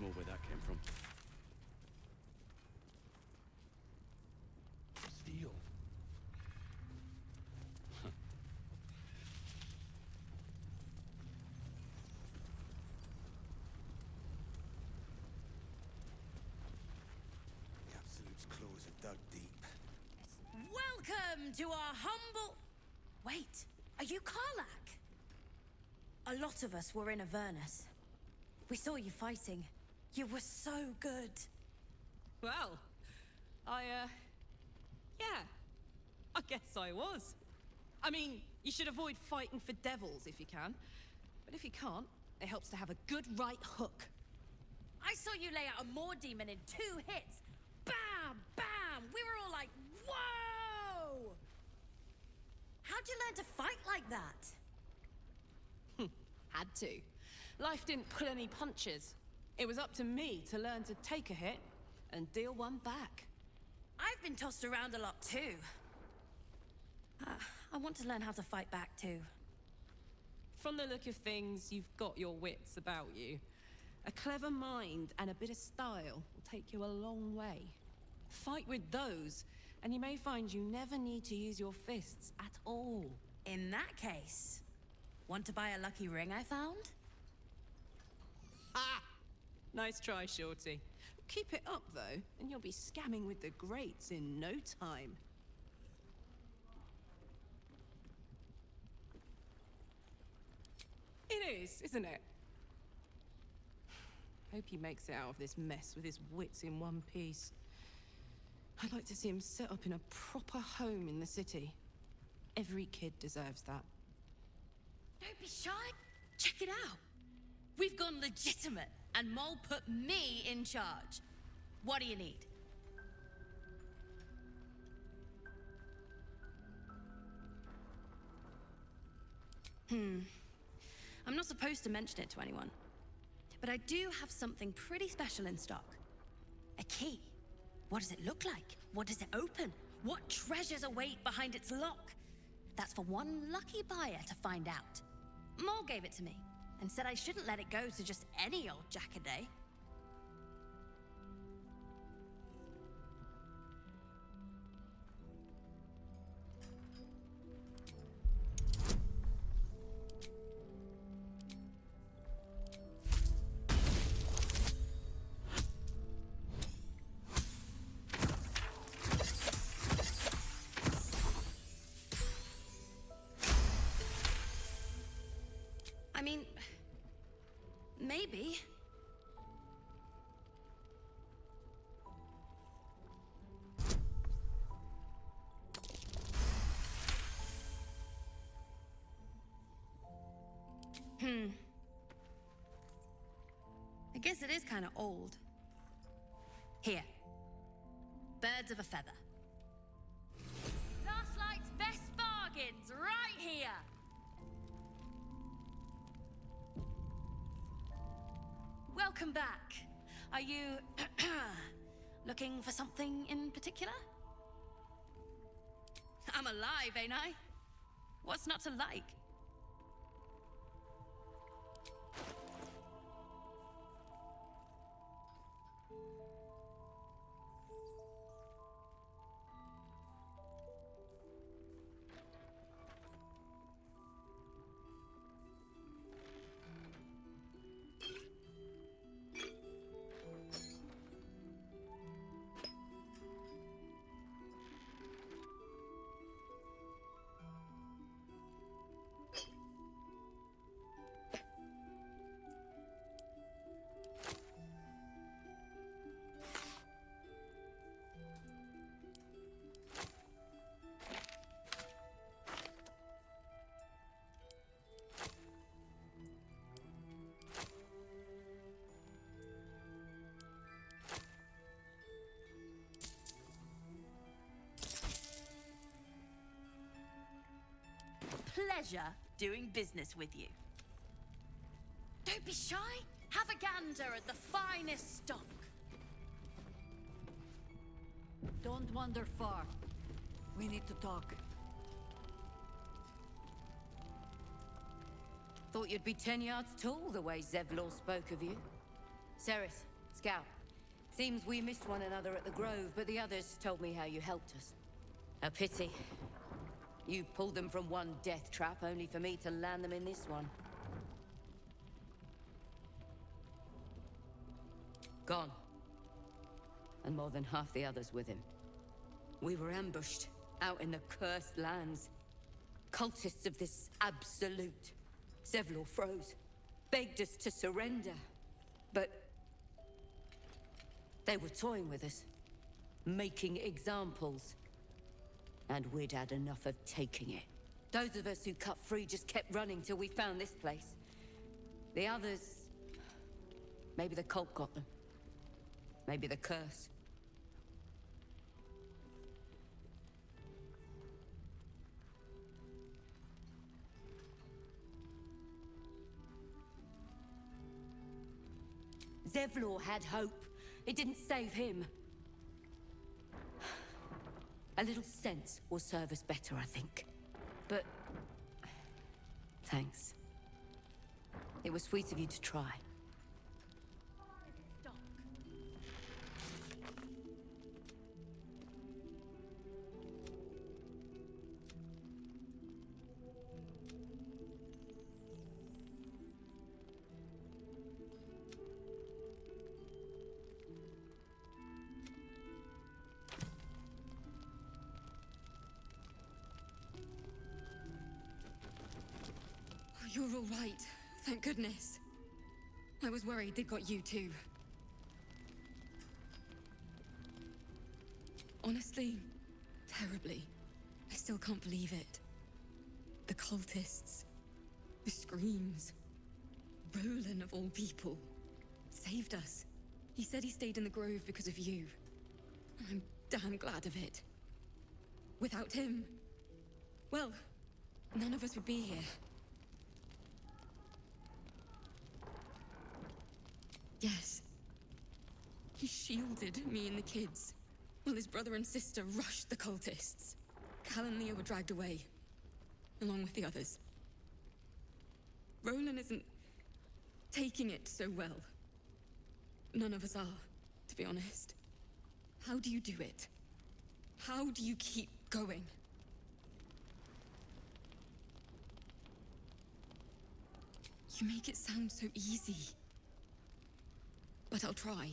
more where that came from. Steel. The Absolute's claws have dug deep. Welcome to our humble... Wait, are you Karlak? A lot of us were in Avernus. We saw you fighting. You were so good. Well, yeah, I guess I was. I mean, you should avoid fighting for devils if you can. But if you can't, it helps to have a good right hook. I saw you lay out a Moor demon in 2 hits. Bam! Bam! We were all like, whoa! How'd you learn to fight like that? Had to. Life didn't pull any punches. It was up to me to learn to take a hit and deal one back. I've been tossed around a lot too. I want to learn how to fight back too. From the look of things, you've got your wits about you. A clever mind and a bit of style will take you a long way. Fight with those, and you may find you never need to use your fists at all. In that case, want to buy a lucky ring I found? Ha! Nice try, Shorty. Keep it up, though, and you'll be scamming with the greats in no time. It is, isn't it? Hope he makes it out of this mess with his wits in one piece. I'd like to see him set up in a proper home in the city. Every kid deserves that. Don't be shy. Check it out. We've gone legitimate, and Mole put me in charge. What do you need? I'm not supposed to mention it to anyone, but I do have something pretty special in stock. A key. What does it look like? What does it open? What treasures await behind its lock? That's for one lucky buyer to find out. Mole gave it to me and said I shouldn't let it go to just any old jackaday. I mean, maybe. I guess it is kind of old. Here. Birds of a feather. Last Light's best bargains right here! Welcome back. Are you looking for something in particular? I'm alive, ain't I? What's not to like? Pleasure doing business with you. Don't be shy. Have a gander at the finest stock. Don't wander far. We need to talk. Thought you'd be 10 yards tall the way Zevlor spoke of you. Sereth, scout. Seems we missed one another at the Grove, but the others told me how you helped us. A pity. You pulled them from one death trap, only for me to land them in this one. Gone. And more than half the others with him. We were ambushed, out in the cursed lands. Cultists of this absolute. Zevlor froze, begged us to surrender. But they were toying with us, making examples. And we'd had enough of taking it. Those of us who cut free just kept running till we found this place. The others... maybe the cult got them. Maybe the curse. Zevlor had hope. It didn't save him. A little sense will serve us better, I think. But... thanks. It was sweet of you to try. You're all right. Thank goodness. I was worried they'd got you too. Honestly, terribly. I still can't believe it. The cultists, the screams. Roland of all people saved us. He said he stayed in the Grove because of you. And I'm damn glad of it. Without him, well, none of us would be here. Yes. He shielded me and the kids, while his brother and sister rushed the cultists. Cal and Leah were dragged away, along with the others. Roland isn't taking it so well. None of us are, to be honest. How do you do it? How do you keep going? You make it sound so easy. But I'll try.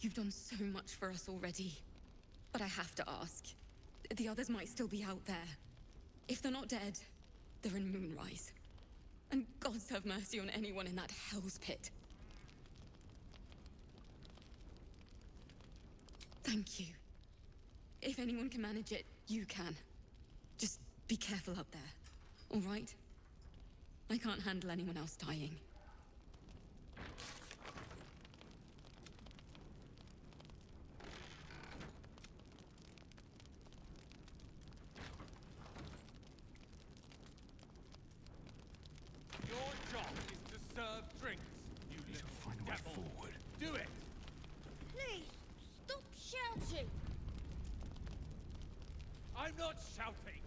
You've done so much for us already. But I have to ask. The others might still be out there. If they're not dead, they're in Moonrise. And gods have mercy on anyone in that hell's pit. Thank you. If anyone can manage it, you can. Just be careful up there, all right? I can't handle anyone else dying. Your job is to serve drinks, you little Find a way devil. forward. Do it! Please, stop shouting! I'm not shouting!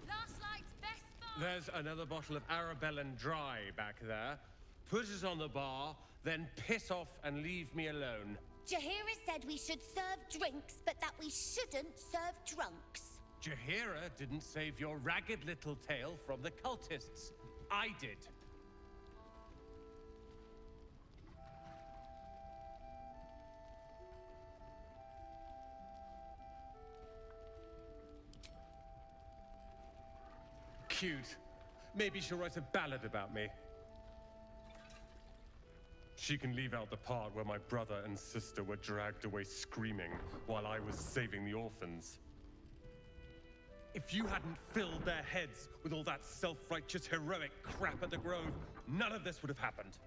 Last night's best bar! There's another bottle of Arabellan Dry back there. Put it on the bar, then piss off and leave me alone. Jahira said we should serve drinks, but that we shouldn't serve drunks. Jahira didn't save your ragged little tail from the cultists. I did. Cute. Maybe she'll write a ballad about me. She can leave out the part where my brother and sister were dragged away screaming while I was saving the orphans. If you hadn't filled their heads with all that self-righteous heroic crap at the Grove, none of this would have happened.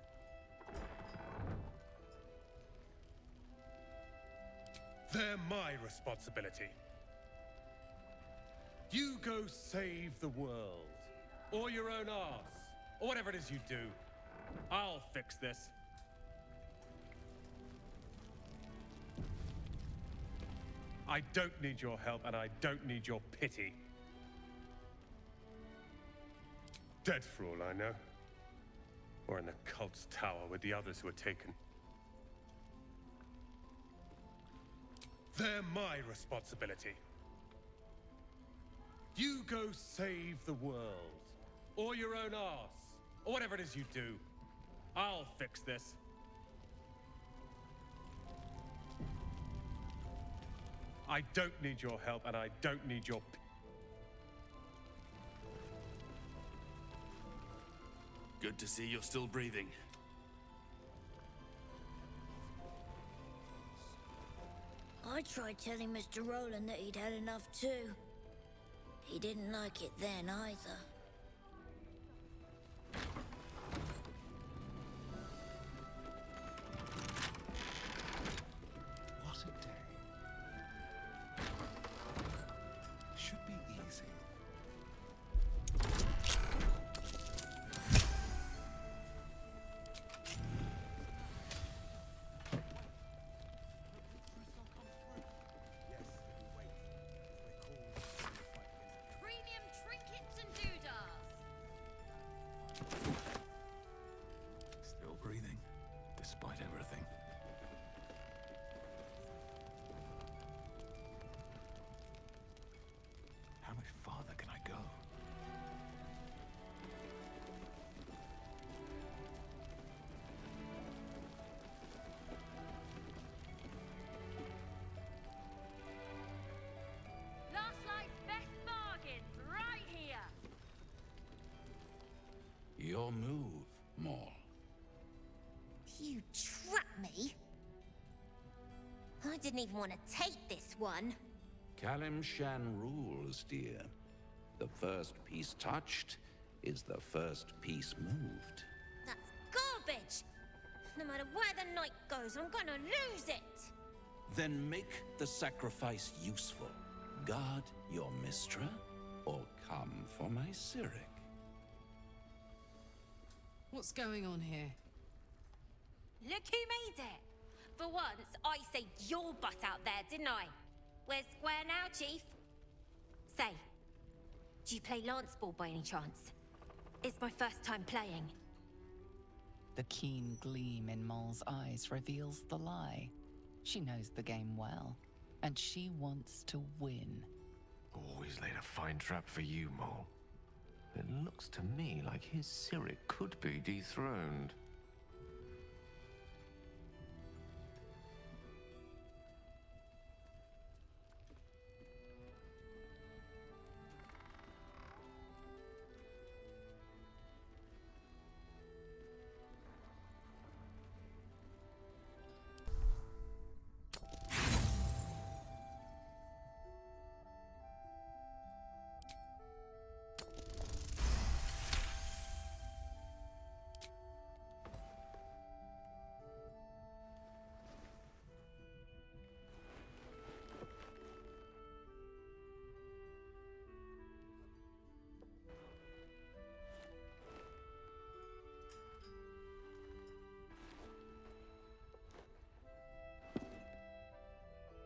They're my responsibility. You go save the world, or your own arse, or whatever it is you do. I'll fix this. I don't need your help, and I don't need your pity. Dead for all I know. Or in the cult's tower with the others who were taken. They're my responsibility. You go save the world. Or your own arse. Or whatever it is you do. I'll fix this. I don't need your help, and I don't need your... Good to see you're still breathing. I tried telling Mr. Roland that he'd had enough too. He didn't like it then either. What a day. Should be easy. Premium trinkets and doodahs. Still breathing, despite everything. How much farther can I go? Last night's best bargains right here. Your move, Maul. You trapped me? I didn't even want to take this one. Kalimshan rules, dear. The first piece touched is the first piece moved. That's garbage! No matter where the night goes, I'm gonna lose it! Then make the sacrifice useful. Guard your Mistra, or come for my Cyric. What's going on here? Look who made it! For once, I saved your butt out there, didn't I? We're square now, Chief. Say, do you play lance ball by any chance? It's my first time playing. The keen gleam in Moll's eyes reveals the lie. She knows the game well, and she wants to win. Always laid a fine trap for you, Mole. It looks to me like his Cyric could be dethroned.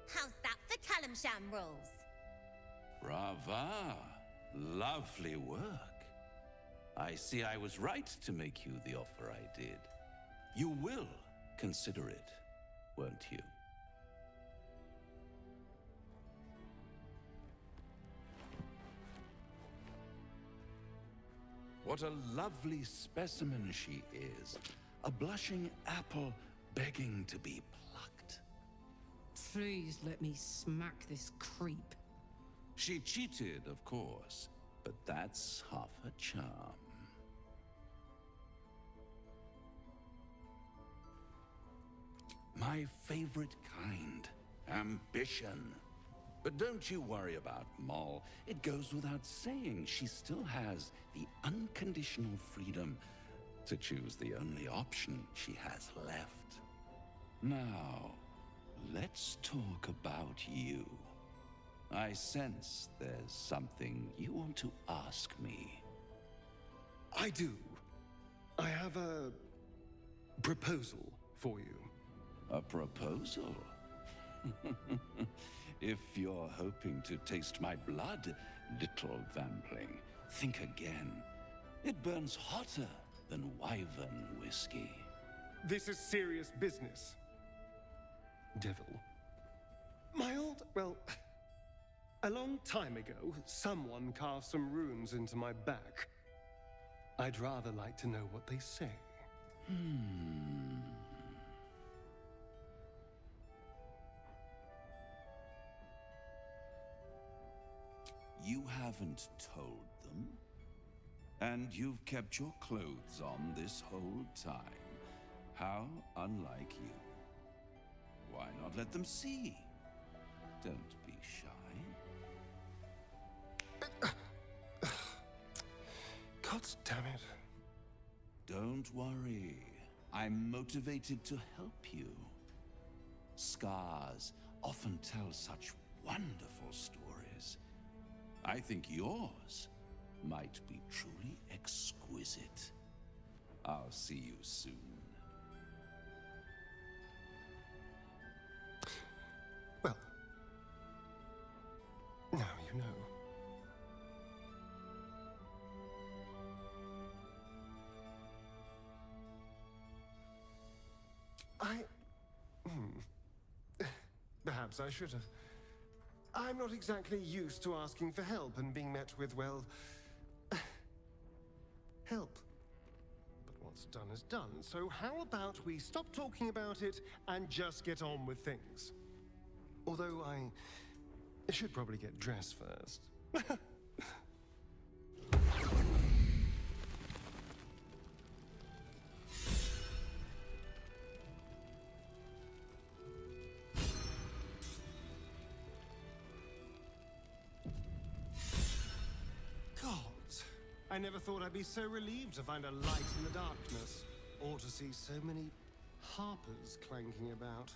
How's that for Kalimshan rules? Brava! Lovely work. I see I was right to make you the offer I did. You will consider it, won't you? What a lovely specimen she is. A blushing apple begging to be plucked. Please let me smack this creep. She cheated, of course, but that's half her charm. My favorite kind, ambition. But don't you worry about Moll. It goes without saying she still has the unconditional freedom to choose the only option she has left. Now, let's talk about you. I sense there's something you want to ask me. I do. I have a proposal for you. A proposal? If you're hoping to taste my blood, little vampling, think again. It burns hotter than wyvern whiskey. This is serious business. Devil. Well, a long time ago, someone carved some runes into my back. I'd rather like to know what they say. You haven't told them, and you've kept your clothes on this whole time. How unlike you. Why not let them see? Don't be shy. God damn it. Don't worry. I'm motivated to help you. Scars often tell such wonderful stories. I think yours might be truly exquisite. I'll see you soon. Well, now you know. Perhaps I should have. I'm not exactly used to asking for help and being met with, well, help. But what's done is done, so how about we stop talking about it and just get on with things? Although I should probably get dressed first. I never thought I'd be so relieved to find a light in the darkness, or to see so many harpers clanking about.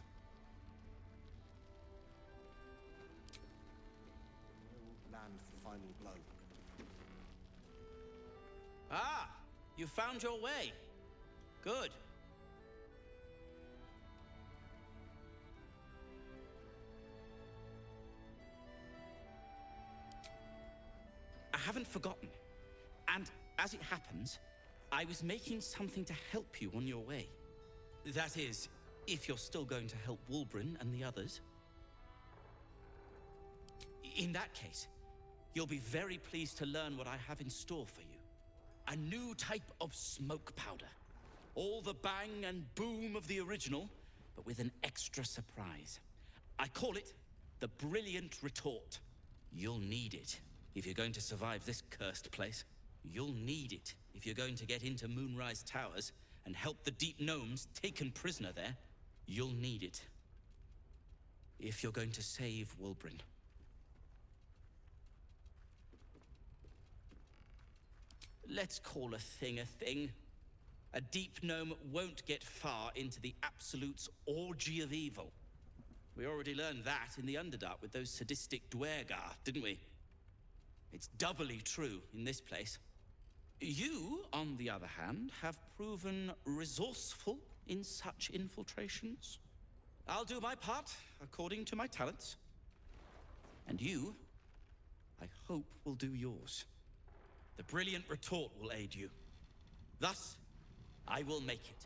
Land the final blow. Ah! You found your way. Good. I haven't forgotten. And as it happens, I was making something to help you on your way. That is, if you're still going to help Wulbren and the others. In that case, you'll be very pleased to learn what I have in store for you. A new type of smoke powder. All the bang and boom of the original, but with an extra surprise. I call it the Brilliant Retort. You'll need it if you're going to survive this cursed place. You'll need it if you're going to get into Moonrise Towers and help the Deep Gnomes taken prisoner there. You'll need it if you're going to save Wulbren. Let's call a thing a thing. A Deep Gnome won't get far into the Absolute's orgy of evil. We already learned that in the Underdark with those sadistic Dwergar, didn't we? It's doubly true in this place. You, on the other hand, have proven resourceful in such infiltrations. I'll do my part according to my talents. And you, I hope, will do yours. The Brilliant Retort will aid you. Thus, I will make it.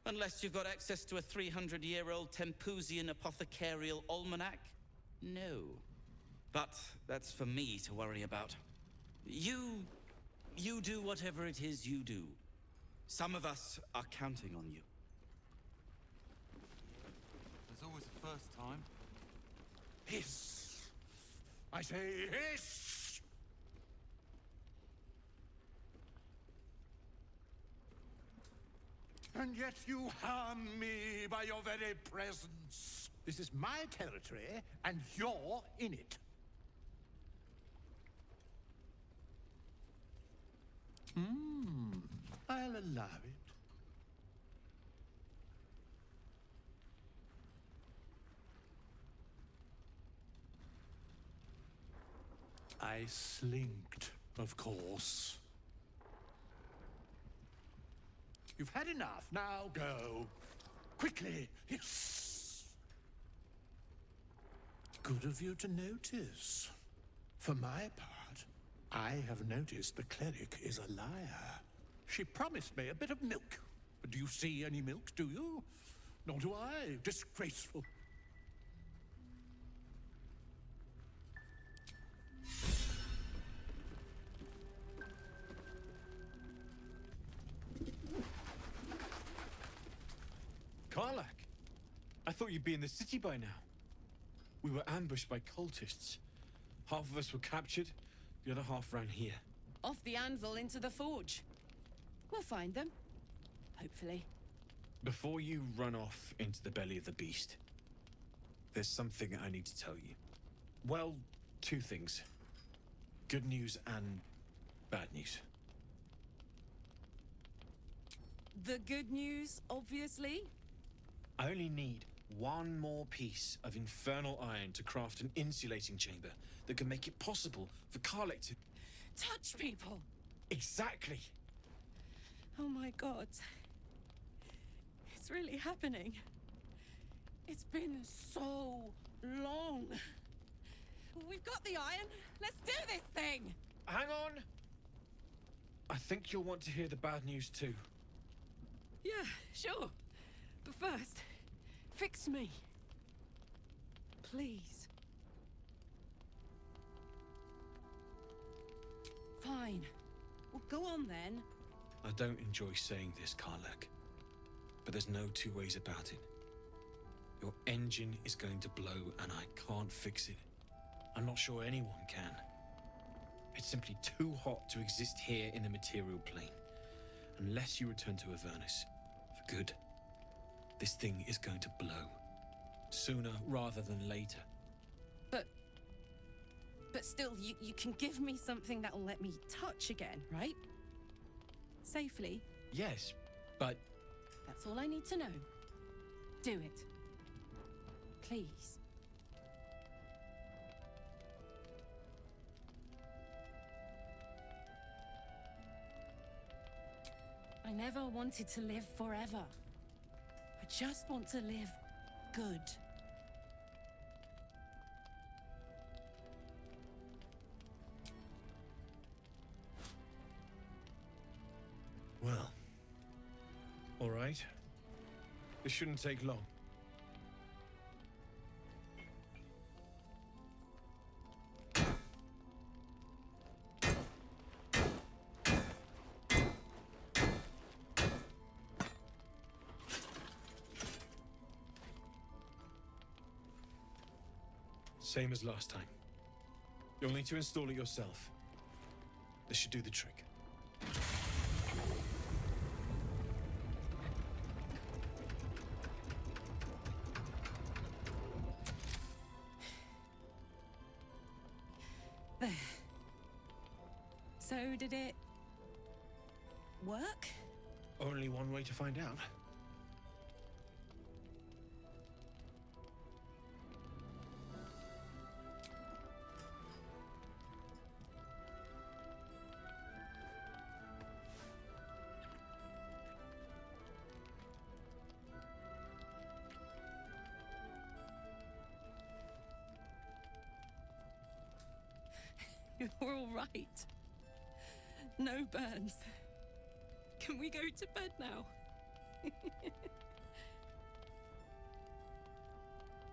Unless you've got access to a 300-year-old Tempusian apothecarial almanac. No. But that's for me to worry about. You do whatever it is you do. Some of us are counting on you. There's always a first time. Hiss! I say hiss! And yet you harm me by your very presence. This is my territory, and you're in it. I'll allow it. I slinked, of course. You've had enough. Now go. Quickly. Yes. Good of you to notice. For my part, I have noticed the cleric is a liar. She promised me a bit of milk. But do you see any milk, do you? Nor do I. Disgraceful. Karlak! I thought you'd be in the city by now. We were ambushed by cultists. Half of us were captured, the other half ran here. Off the anvil into the forge. We'll find them. Hopefully. Before you run off into the belly of the beast, there's something I need to tell you. Well, two things. Good news and bad news. The good news, obviously. I only need one more piece of infernal iron to craft an insulating chamber that can make it possible for Karlak to... Touch people! Exactly! Oh my god. It's really happening. It's been so long. We've got the iron. Let's do this thing! Hang on! I think you'll want to hear the bad news too. Yeah, sure. But first, fix me. Please. Fine. Well, go on then. I don't enjoy saying this, Karlak, but there's no two ways about it. Your engine is going to blow and I can't fix it. I'm not sure anyone can. It's simply too hot to exist here in the material plane. Unless you return to Avernus for good. This thing is going to blow. Sooner rather than later. But still, you can give me something that'll let me touch again, right? Safely. Yes, but... That's all I need to know. Do it. Please. I never wanted to live forever. I just want to live good. Well, all right. This shouldn't take long. Same as last time. You'll need to install it yourself. This should do the trick. There. So did it work? Only one way to find out. You're all right. No burns. Can we go to bed now?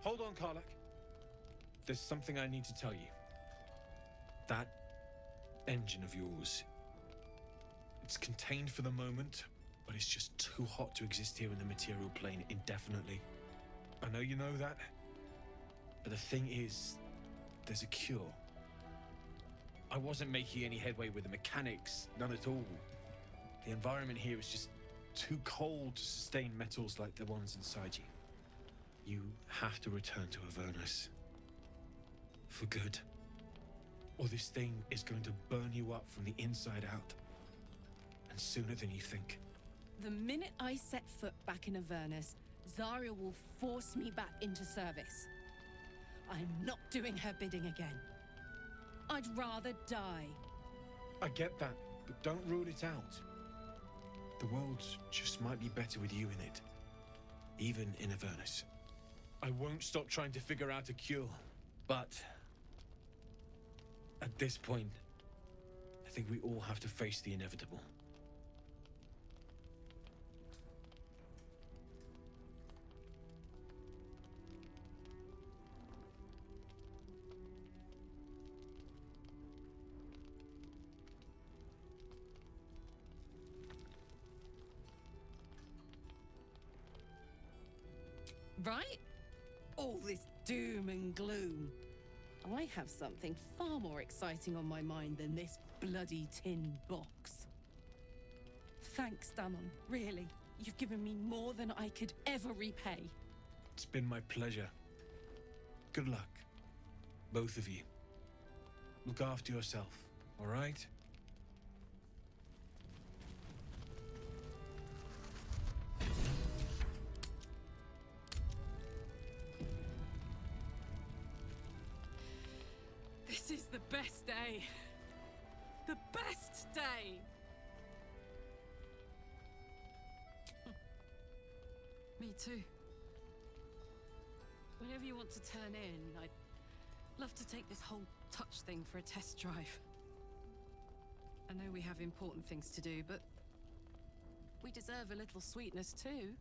Hold on, Karlak. There's something I need to tell you. That engine of yours, it's contained for the moment, but it's just too hot to exist here in the material plane indefinitely. I know you know that, but the thing is, there's a cure. I wasn't making any headway with the mechanics, none at all. The environment here is just too cold to sustain metals like the ones inside you. You have to return to Avernus. For good. Or this thing is going to burn you up from the inside out. And sooner than you think. The minute I set foot back in Avernus, Zarya will force me back into service. I'm not doing her bidding again. I'd rather die. I get that, but don't rule it out. The world just might be better with you in it. Even in Avernus. I won't stop trying to figure out a cure, but At this point, I think we all have to face the inevitable. Right? All this doom and gloom. I have something far more exciting on my mind than this bloody tin box. Thanks, Danon. Really. You've given me more than I could ever repay. It's been my pleasure. Good luck, both of you. Look after yourself, all right? This is the best day. The best day! Me too. Whenever you want to turn in, I'd love to take this whole touch thing for a test drive. I know we have important things to do, but we deserve a little sweetness too.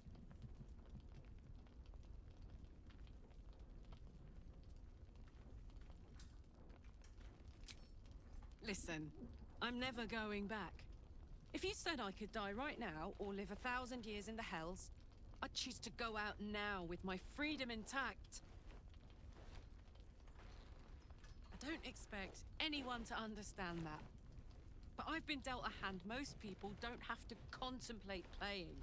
Listen, I'm never going back. If you said I could die right now or live 1,000 years in the Hells, I'd choose to go out now with my freedom intact. I don't expect anyone to understand that. But I've been dealt a hand most people don't have to contemplate playing.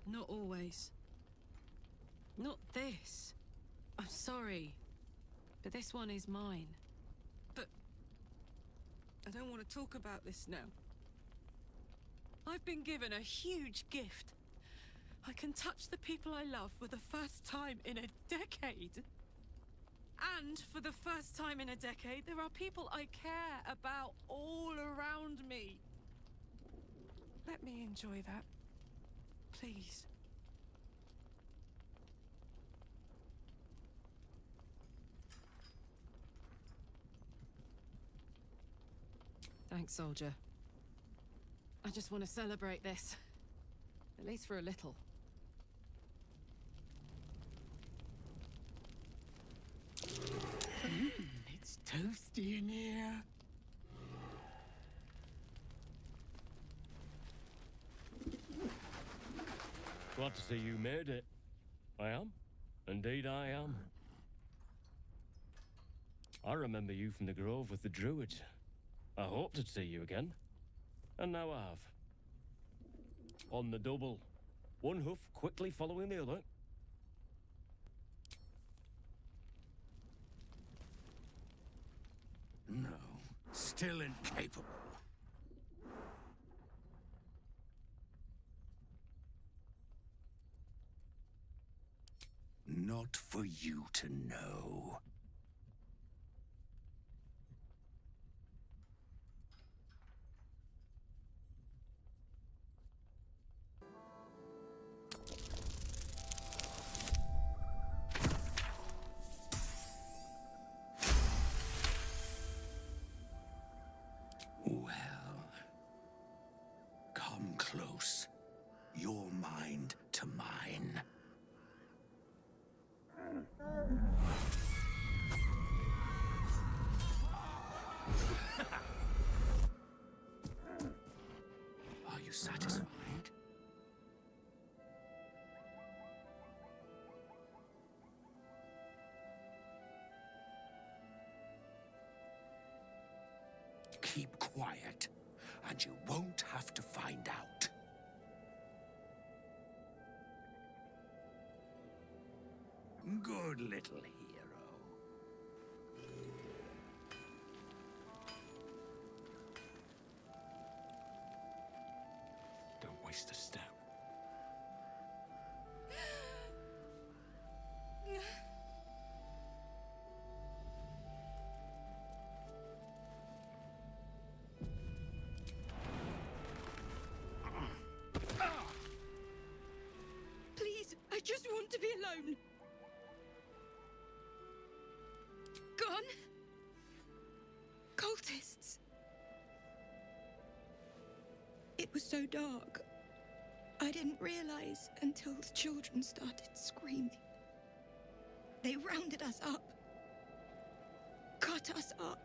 Not always. Not this. I'm sorry, but this one is mine. But I don't want to talk about this now. I've been given a huge gift. I can touch the people I love for the first time in a decade. And for the first time in a decade, there are people I care about all around me. Let me enjoy that. Please. Thanks, soldier. I just want to celebrate this. At least for a little. It's toasty in here. Glad to see you made it. I am. Indeed I am. I remember you from the Grove with the Druids. I hoped to see you again. And now I have. On the double. One hoof quickly following the other. No, still incapable. Not for you to know. Well, come close. Your mind to mine. Are you satisfied? Keep quiet, and you won't have to find out. Good little hero. Don't waste a step. alone. Gone. Cultists. It was so dark. I didn't realize until the children started screaming. They rounded us up, cut us up,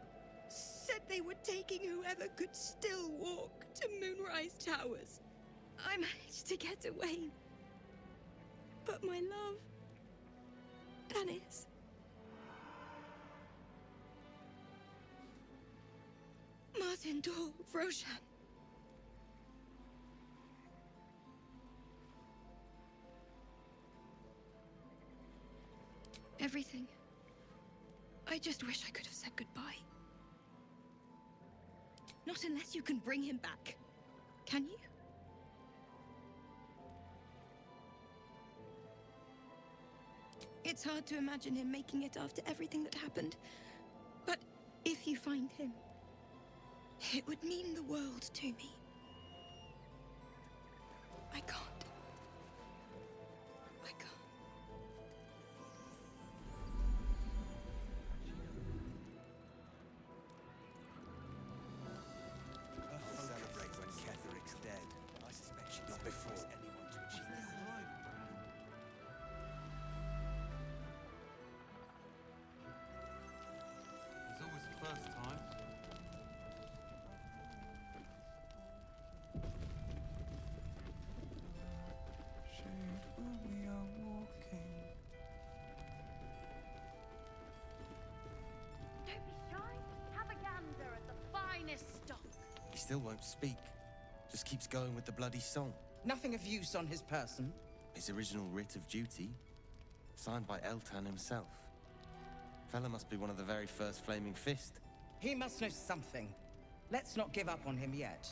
said they were taking whoever could still walk to Moonrise Towers. I managed to get away. But my love, Dennis, Martin Dor, Roshan. Everything. I just wish I could have said goodbye. Not unless you can bring him back. Can you? It's hard to imagine him making it after everything that happened. But if you find him, it would mean the world to me. I can't. I can't. Celebrate when Ketheric's dead. I suspect she'd not before anyone to achieve this. There's always a first time. Shade where we are walking. Don't be shy. Have a gander at the finest stock. He still won't speak. Just keeps going with the bloody song. Nothing of use on his person. His original writ of duty, signed by Eltan himself. Fella must be one of the very first Flaming Fist. He must know something. Let's not give up on him yet.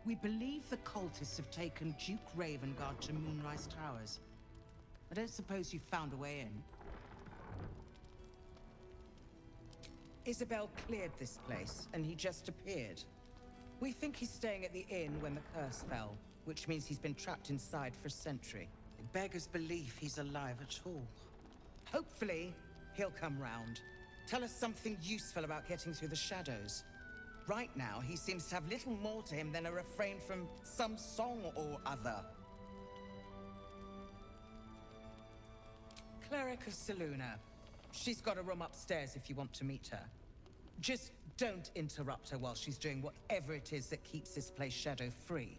We believe the cultists have taken Duke Ravengard to Moonrise Towers. I don't suppose you found a way in. Isabel cleared this place, and he just appeared. We think he's staying at the inn when the curse fell, which means he's been trapped inside for a century. It beggars belief he's alive at all. Hopefully, he'll come round. Tell us something useful about getting through the shadows. Right now, he seems to have little more to him than a refrain from some song or other. Cleric of Seluna. She's got a room upstairs if you want to meet her. Just don't interrupt her while she's doing whatever it is that keeps this place shadow-free.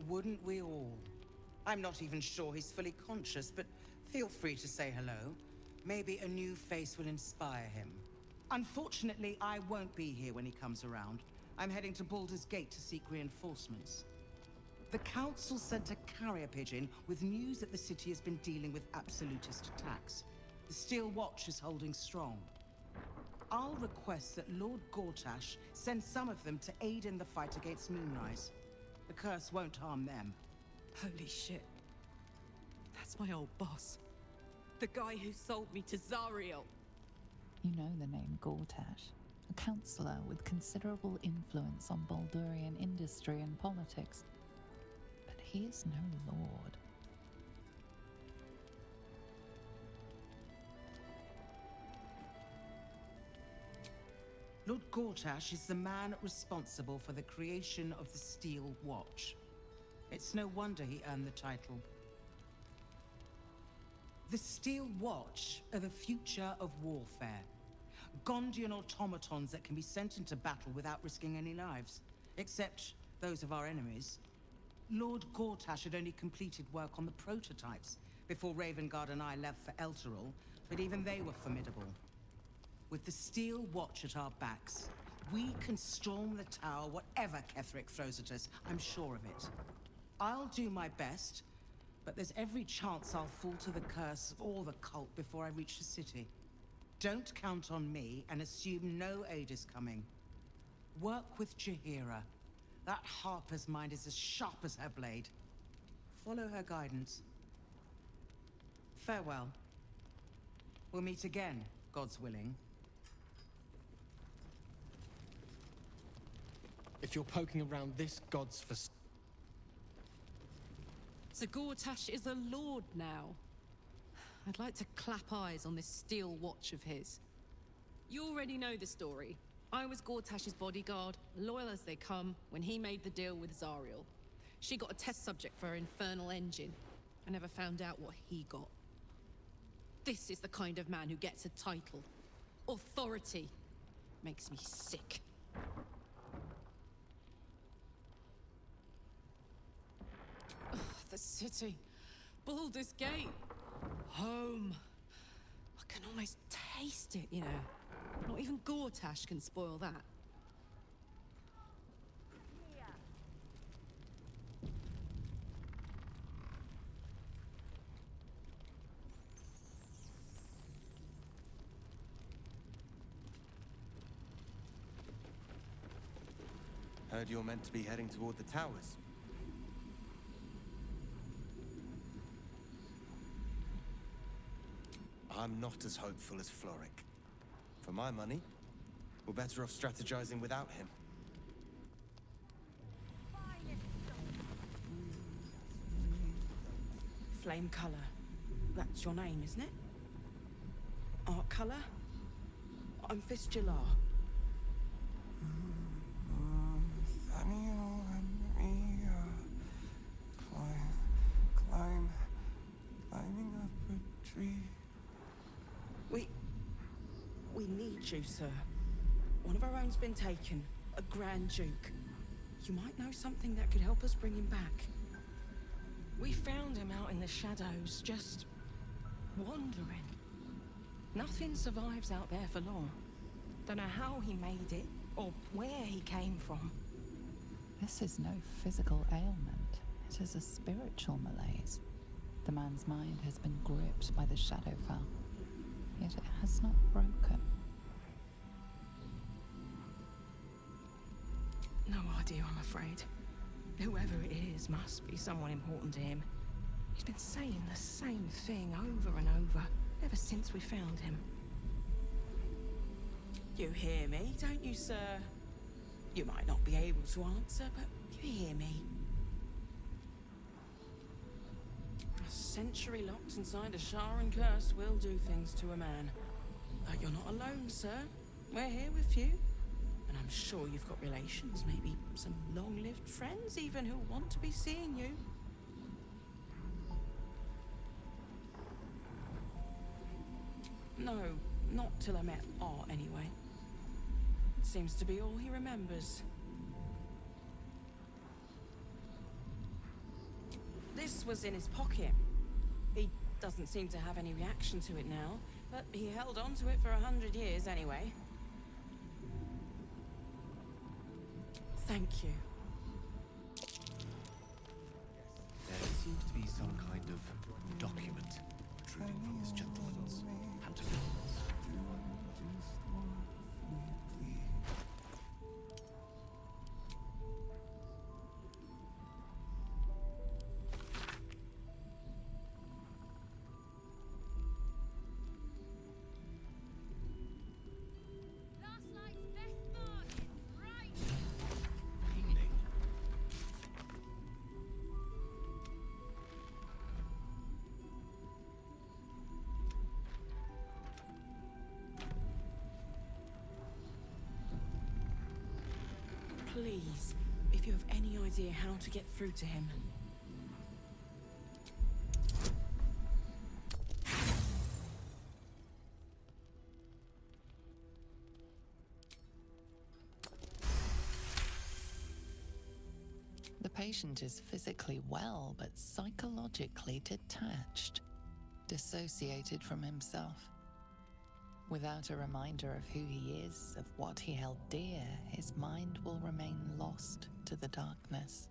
Wouldn't we all? I'm not even sure he's fully conscious, but feel free to say hello. Maybe a new face will inspire him. Unfortunately, I won't be here when he comes around. I'm heading to Baldur's Gate to seek reinforcements. The Council sent a carrier pigeon with news that the city has been dealing with absolutist attacks. The Steel Watch is holding strong. I'll request that Lord Gortash send some of them to aid in the fight against Moonrise. The curse won't harm them. Holy shit. That's my old boss. The guy who sold me to Zariel. You know the name Gortash, a councillor with considerable influence on Baldurian industry and politics. But he is no lord. Lord Gortash is the man responsible for the creation of the Steel Watch. It's no wonder he earned the title. The Steel Watch are the future of warfare. Gondian automatons that can be sent into battle without risking any lives, except those of our enemies. Lord Gortash had only completed work on the prototypes before Ravengard and I left for Elturel, but even they were formidable. With the Steel Watch at our backs, we can storm the tower whatever Ketheric throws at us, I'm sure of it. I'll do my best, but there's every chance I'll fall to the curse or the cult before I reach the city. Don't count on me and assume no aid is coming. Work with Jaheira. That Harper's mind is as sharp as her blade. Follow her guidance. Farewell. We'll meet again, God's willing. if you're poking around this god's So Gortash is a lord now. I'd like to clap eyes on this steel watch of his. You already know the story. I was Gortash's bodyguard, loyal as they come, when he made the deal with Zariel. She got a test subject for her infernal engine. I never found out what he got. This is the kind of man who gets a title. Authority. Makes me sick. Ugh, the city. Baldur's Gate. Home. I can almost taste it, you know. Not even Gortash can spoil that. Heard you're meant to be heading toward the towers. I'm not as hopeful as Floric. For my money, we're better off strategizing without him. Flame color. That's your name, isn't it? Art color? I'm Fistula. Nathaniel and me climbing up a tree. We need you, sir. One of our own's been taken, a Grand Duke. You might know something that could help us bring him back. We found him out in the shadows, just wandering. Nothing survives out there for long. Don't know how he made it, or where he came from. This is no physical ailment. It is a spiritual malaise. The man's mind has been gripped by the Shadowfell, yet it has not broken. No idea, I'm afraid. Whoever it is must be someone important to him. He's been saying the same thing over and over, ever since we found him. You hear me, don't you, sir? You might not be able to answer, but you hear me. A century locked inside a Sharan curse will do things to a man. But you're not alone, sir. We're here with you. And I'm sure you've got relations, maybe some long-lived friends even who want to be seeing you. No, not till I met Art, anyway. Seems to be all he remembers. This was in his pocket. He doesn't seem to have any reaction to it now, but he held on to it for 100 years anyway. Thank you. There seems to be some kind of document protruding from this gentleman's pantaloons. Please, if you have any idea how to get through to him. The patient is physically well, but psychologically detached, dissociated from himself. Without a reminder of who he is, of what he held dear, his mind will remain lost to the darkness.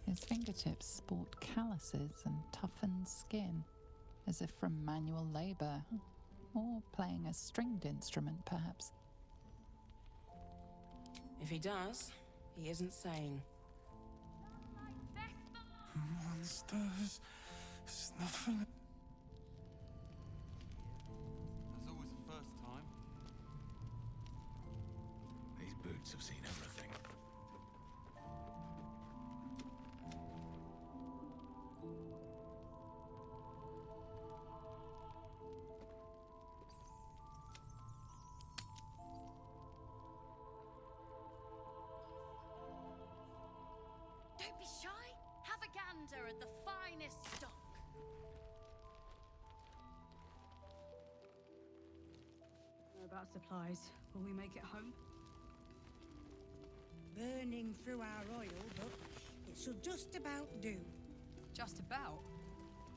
His fingertips sport calluses and toughened skin, as if from manual labor. Or playing a stringed instrument, perhaps. If he does, he isn't sane. Monsters snuffling. There's always a first time. These boots have seen everything. Don't be shy. Have a gander at the finest stock. Know about supplies. Will we make it home? Burning through our oil, but it should just about do. Just about?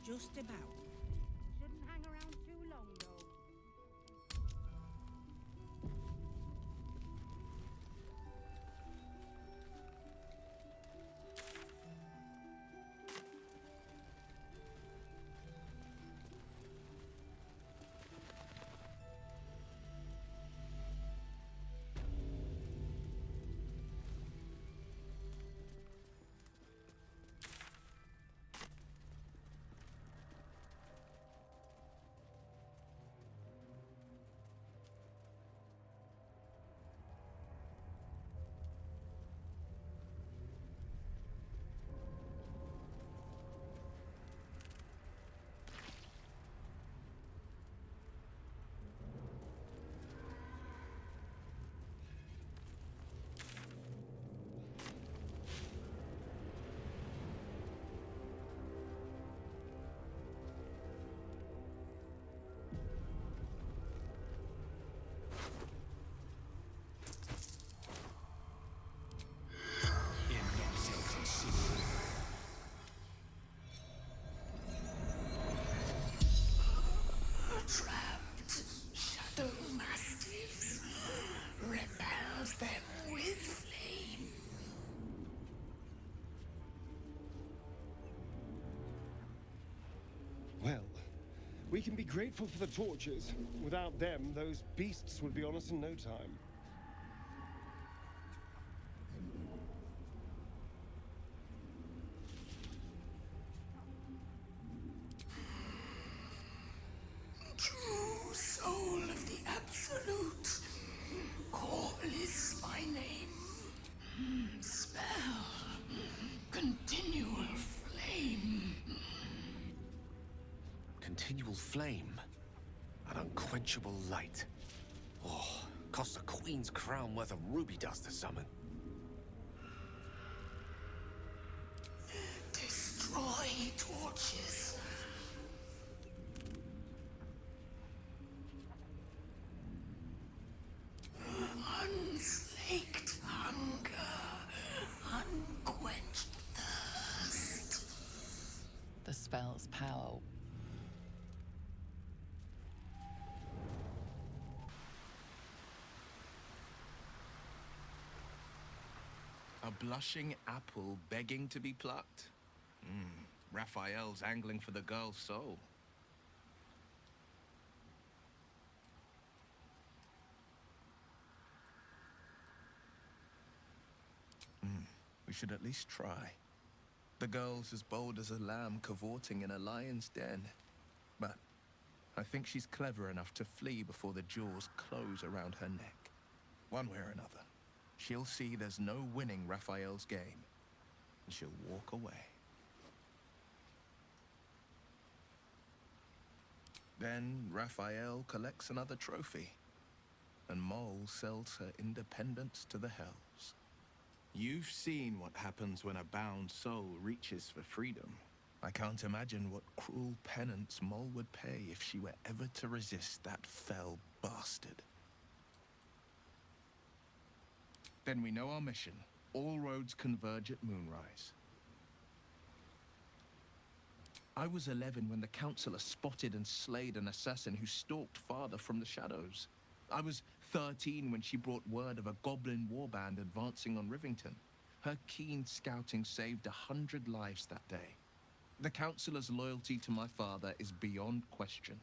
Just about. Shouldn't hang around too long, though. Trapped shadow mastiffs. Repels them with flame. Well, we can be grateful for the torches. Without them, those beasts would be on us in no time. True soul of the Absolute. Corliss by name. Spell. Continual flame. Continual flame. An unquenchable light. Oh, costs a queen's crown worth of ruby dust to summon. Destroy torches. Unslaked hunger. Unquenched thirst. The spell's power. A blushing apple begging to be plucked? Raphael's angling for the girl's soul. We should at least try. The girl's as bold as a lamb cavorting in a lion's den. But I think she's clever enough to flee before the jaws close around her neck. One way or another, she'll see there's no winning Raphael's game, and she'll walk away. Then Raphael collects another trophy, and Mole sells her independence to the Hells. You've seen what happens when a bound soul reaches for freedom. I can't imagine what cruel penance Mole would pay if she were ever to resist that fell bastard. Then we know our mission. All roads converge at moonrise. I was 11 when the Councillor spotted and slayed an assassin who stalked Father from the shadows. I was 13 when she brought word of a goblin warband advancing on Rivington. Her keen scouting saved 100 lives that day. The Councillor's loyalty to my father is beyond question.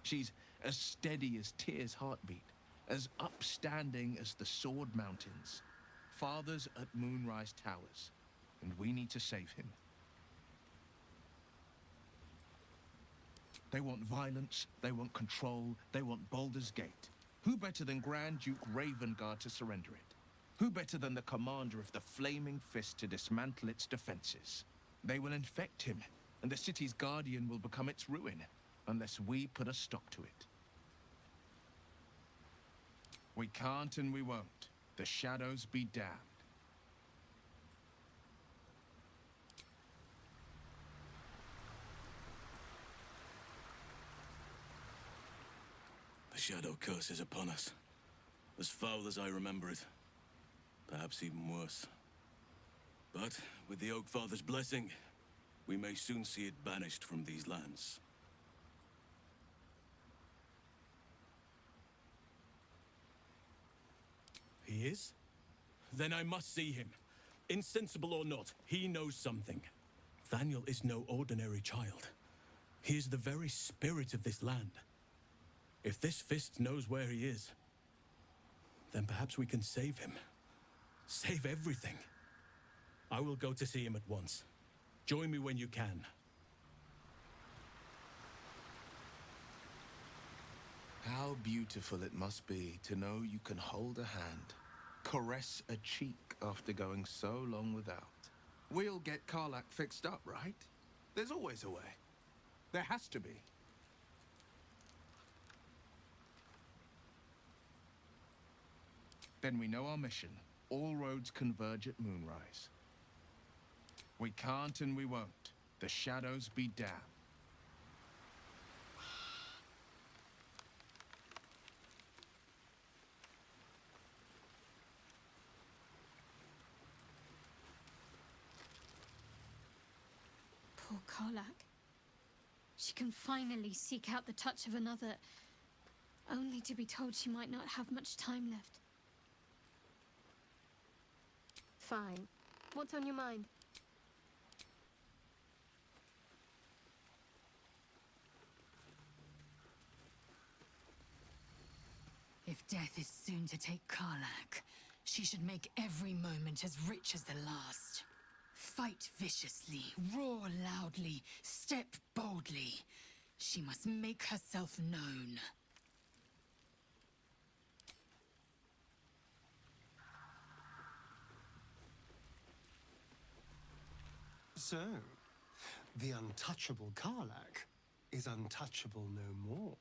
She's as steady as Tyr's heartbeat, as upstanding as the Sword Mountains. Father's at Moonrise Towers, and we need to save him. They want violence, they want control, they want Baldur's Gate. Who better than Grand Duke Ravengard to surrender it? Who better than the commander of the Flaming Fist to dismantle its defenses? They will infect him, and the city's guardian will become its ruin, unless we put a stop to it. We can't and we won't. The shadows be damned. The Shadow Curse is upon us. As foul as I remember it. Perhaps even worse. But with the Oak Father's blessing, we may soon see it banished from these lands. He is? Then I must see him. Insensible or not, he knows something. Thaniel is no ordinary child. He is the very spirit of this land. If this fist knows where he is, then perhaps we can save him. Save everything. I will go to see him at once. Join me when you can. How beautiful it must be to know you can hold a hand, caress a cheek after going so long without. We'll get Karlach fixed up, right? There's always a way. There has to be. Then we know our mission. All roads converge at Moonrise. We can't and we won't. The shadows be damned. Poor Karlach. She can finally seek out the touch of another, only to be told she might not have much time left. Fine. What's on your mind? If death is soon to take Karlach, she should make every moment as rich as the last. Fight viciously, roar loudly, step boldly. She must make herself known. So, the untouchable Karlach is untouchable no more.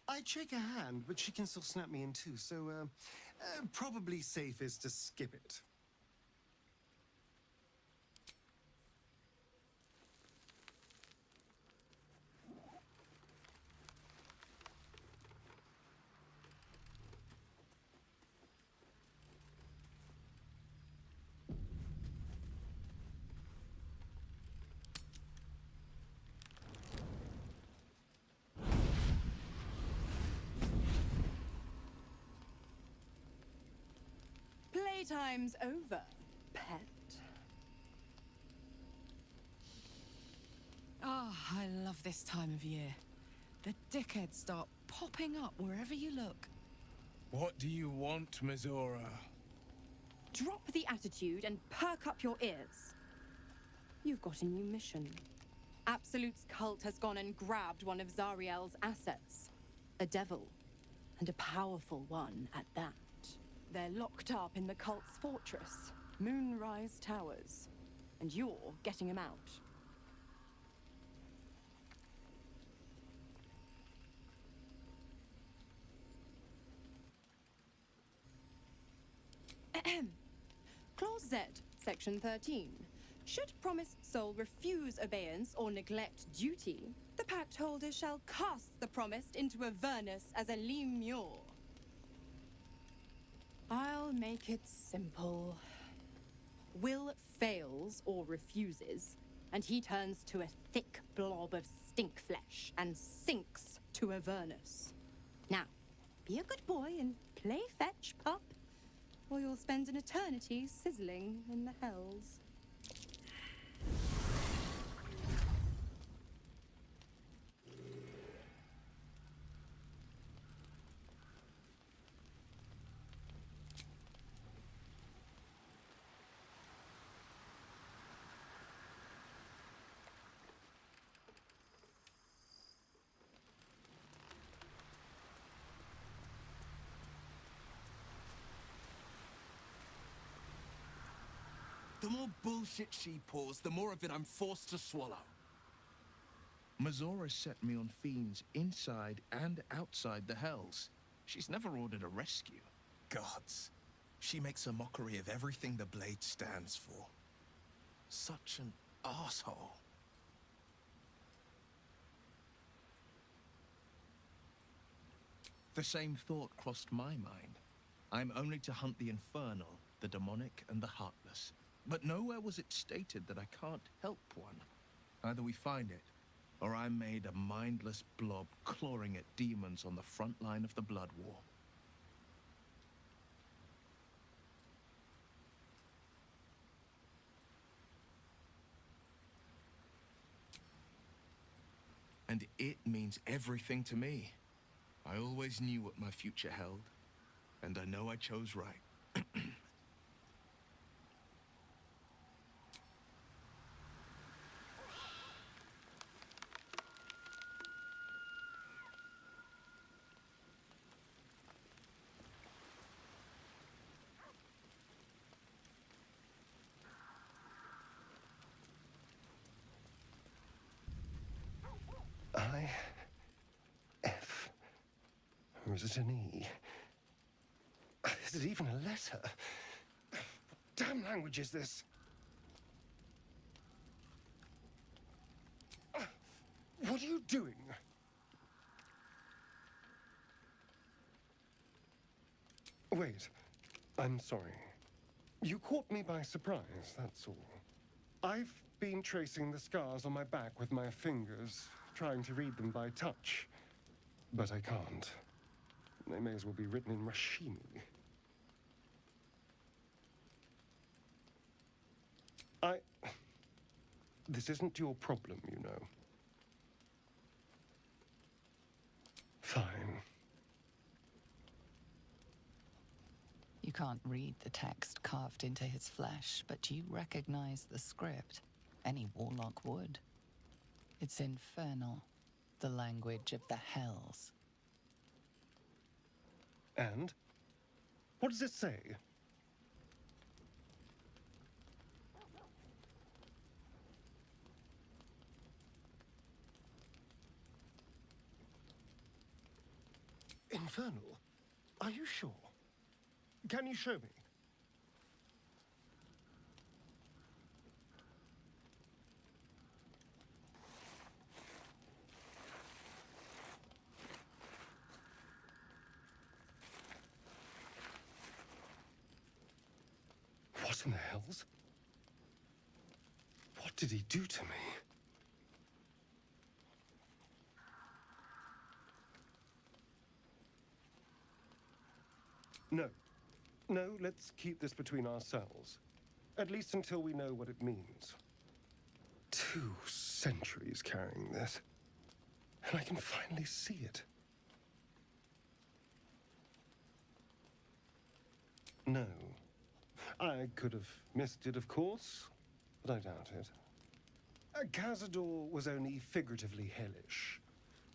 I'd shake her hand, but she can still snap me in two, so probably safest to skip it. Playtime's over, pet. Oh, I love this time of year. The dickheads start popping up wherever you look. What do you want, Mizora? Drop the attitude and perk up your ears. You've got a new mission. Absolute's cult has gone and grabbed one of Zariel's assets. A devil, and a powerful one at that. They're locked up in the cult's fortress, Moonrise Towers, and you're getting them out. Clause Z, Section 13. Should promised soul refuse obeyance or neglect duty, the pact holder shall cast the promised into Avernus as a lemure. I'll make it simple. Will fails or refuses, and he turns to a thick blob of stink flesh and sinks to Avernus. Now, be a good boy and play fetch, pup, or you'll spend an eternity sizzling in the hells. The more bullshit she pours, the more of it I'm forced to swallow. Mazora set me on fiends inside and outside the Hells. She's never ordered a rescue. Gods. She makes a mockery of everything the Blade stands for. Such an asshole. The same thought crossed my mind. I'm only to hunt the infernal, the demonic, and the heartless. But nowhere was it stated that I can't help one. Either we find it, or I'm made a mindless blob clawing at demons on the front line of the Blood War. And it means everything to me. I always knew what my future held, and I know I chose right. I-F. Or is it an E? Is it even a letter? What damn language is this? What are you doing? Wait, I'm sorry. You caught me by surprise, that's all. I've been tracing the scars on my back with my fingers, trying to read them by touch. But I can't. They may as well be written in Rashimi. This isn't your problem, you know. Fine. You can't read the text carved into his flesh, but you recognize the script. Any warlock would. It's infernal, the language of the Hells. And? What does it say? Infernal? Are you sure? Can you show me? What in the hells? What did he do to me? No. No, let's keep this between ourselves. At least until we know what it means. 2 centuries carrying this. And I can finally see it. No. I could have missed it, of course, but I doubt it. Cazador was only figuratively hellish.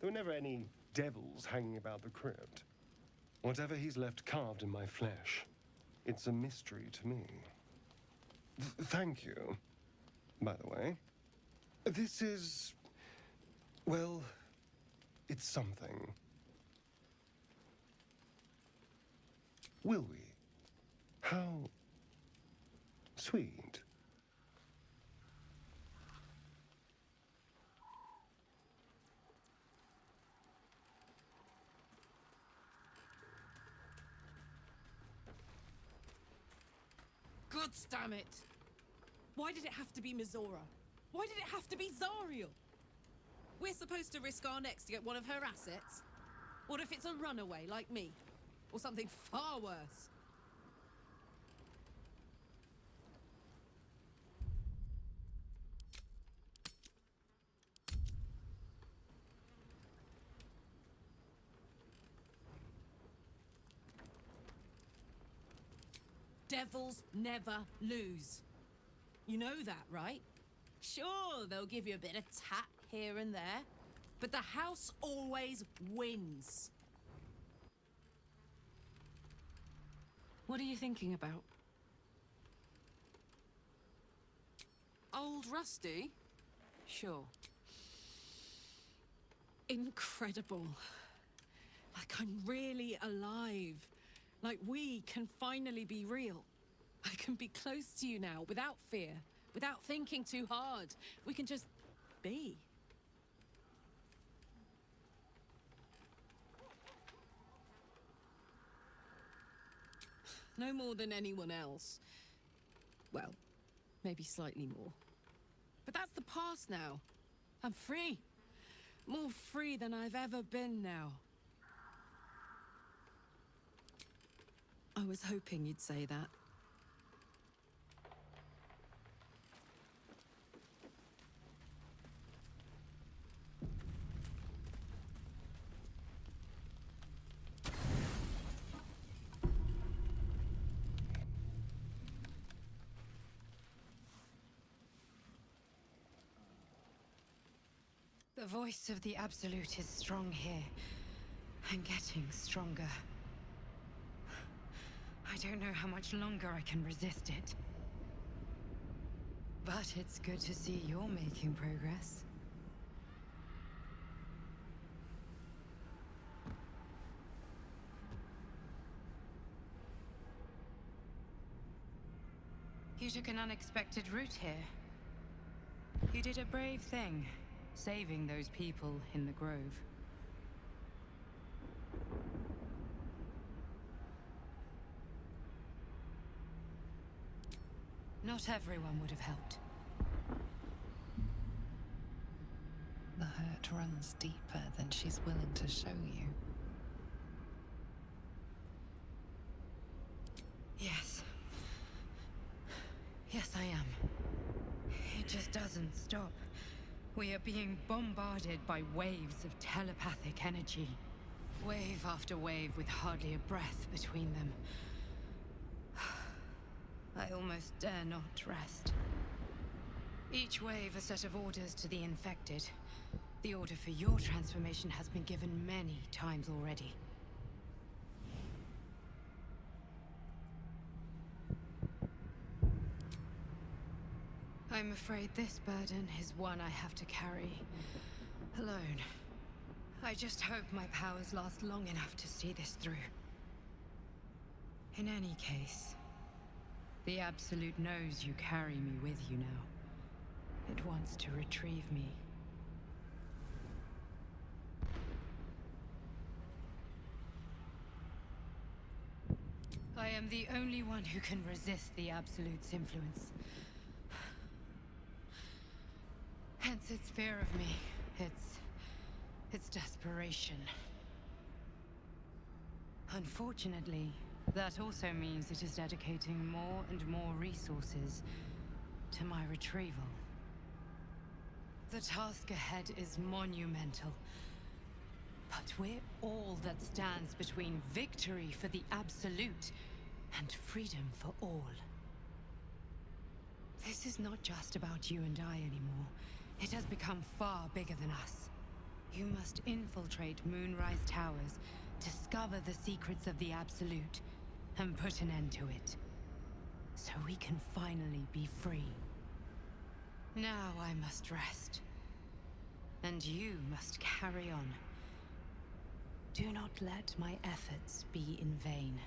There were never any devils hanging about the crypt. Whatever he's left carved in my flesh, it's a mystery to me. Thank you, by the way. This is... well, it's something. Will we? How sweet. God damn it! Why did it have to be Mizora? Why did it have to be Zariel? We're supposed to risk our necks to get one of her assets? What if it's a runaway like me? Or something far worse? Devils never lose. You know that, right? Sure, they'll give you a bit of tap here and there, but the house always wins. What are you thinking about? Old Rusty? Sure. Incredible. Like I'm really alive. Like we can finally be real. I can be close to you now, without fear, without thinking too hard. We can just be. No more than anyone else. Well, maybe slightly more. But that's the past now. I'm free. More free than I've ever been now. I was hoping you'd say that. The voice of the Absolute is strong here, and getting stronger. I don't know how much longer I can resist it. But it's good to see you're making progress. You took an unexpected route here. You did a brave thing, saving those people in the grove. Not everyone would have helped. The hurt runs deeper than she's willing to show you. Yes. Yes, I am. It just doesn't stop. We are being bombarded by waves of telepathic energy. Wave after wave with hardly a breath between them. I almost dare not rest. Each wave a set of orders to the infected. The order for your transformation has been given many times already. I'm afraid this burden is one I have to carry alone. I just hope my powers last long enough to see this through. In any case, the Absolute knows you carry me with you now. It wants to retrieve me. I am the only one who can resist the Absolute's influence. Hence its fear of me, its desperation. Unfortunately, that also means it is dedicating more and more resources to my retrieval. The task ahead is monumental, but we're all that stands between victory for the Absolute and freedom for all. This is not just about you and I anymore. It has become far bigger than us. You must infiltrate Moonrise Towers, discover the secrets of the Absolute, and put an end to it. So we can finally be free. Now I must rest. And you must carry on. Do not let my efforts be in vain.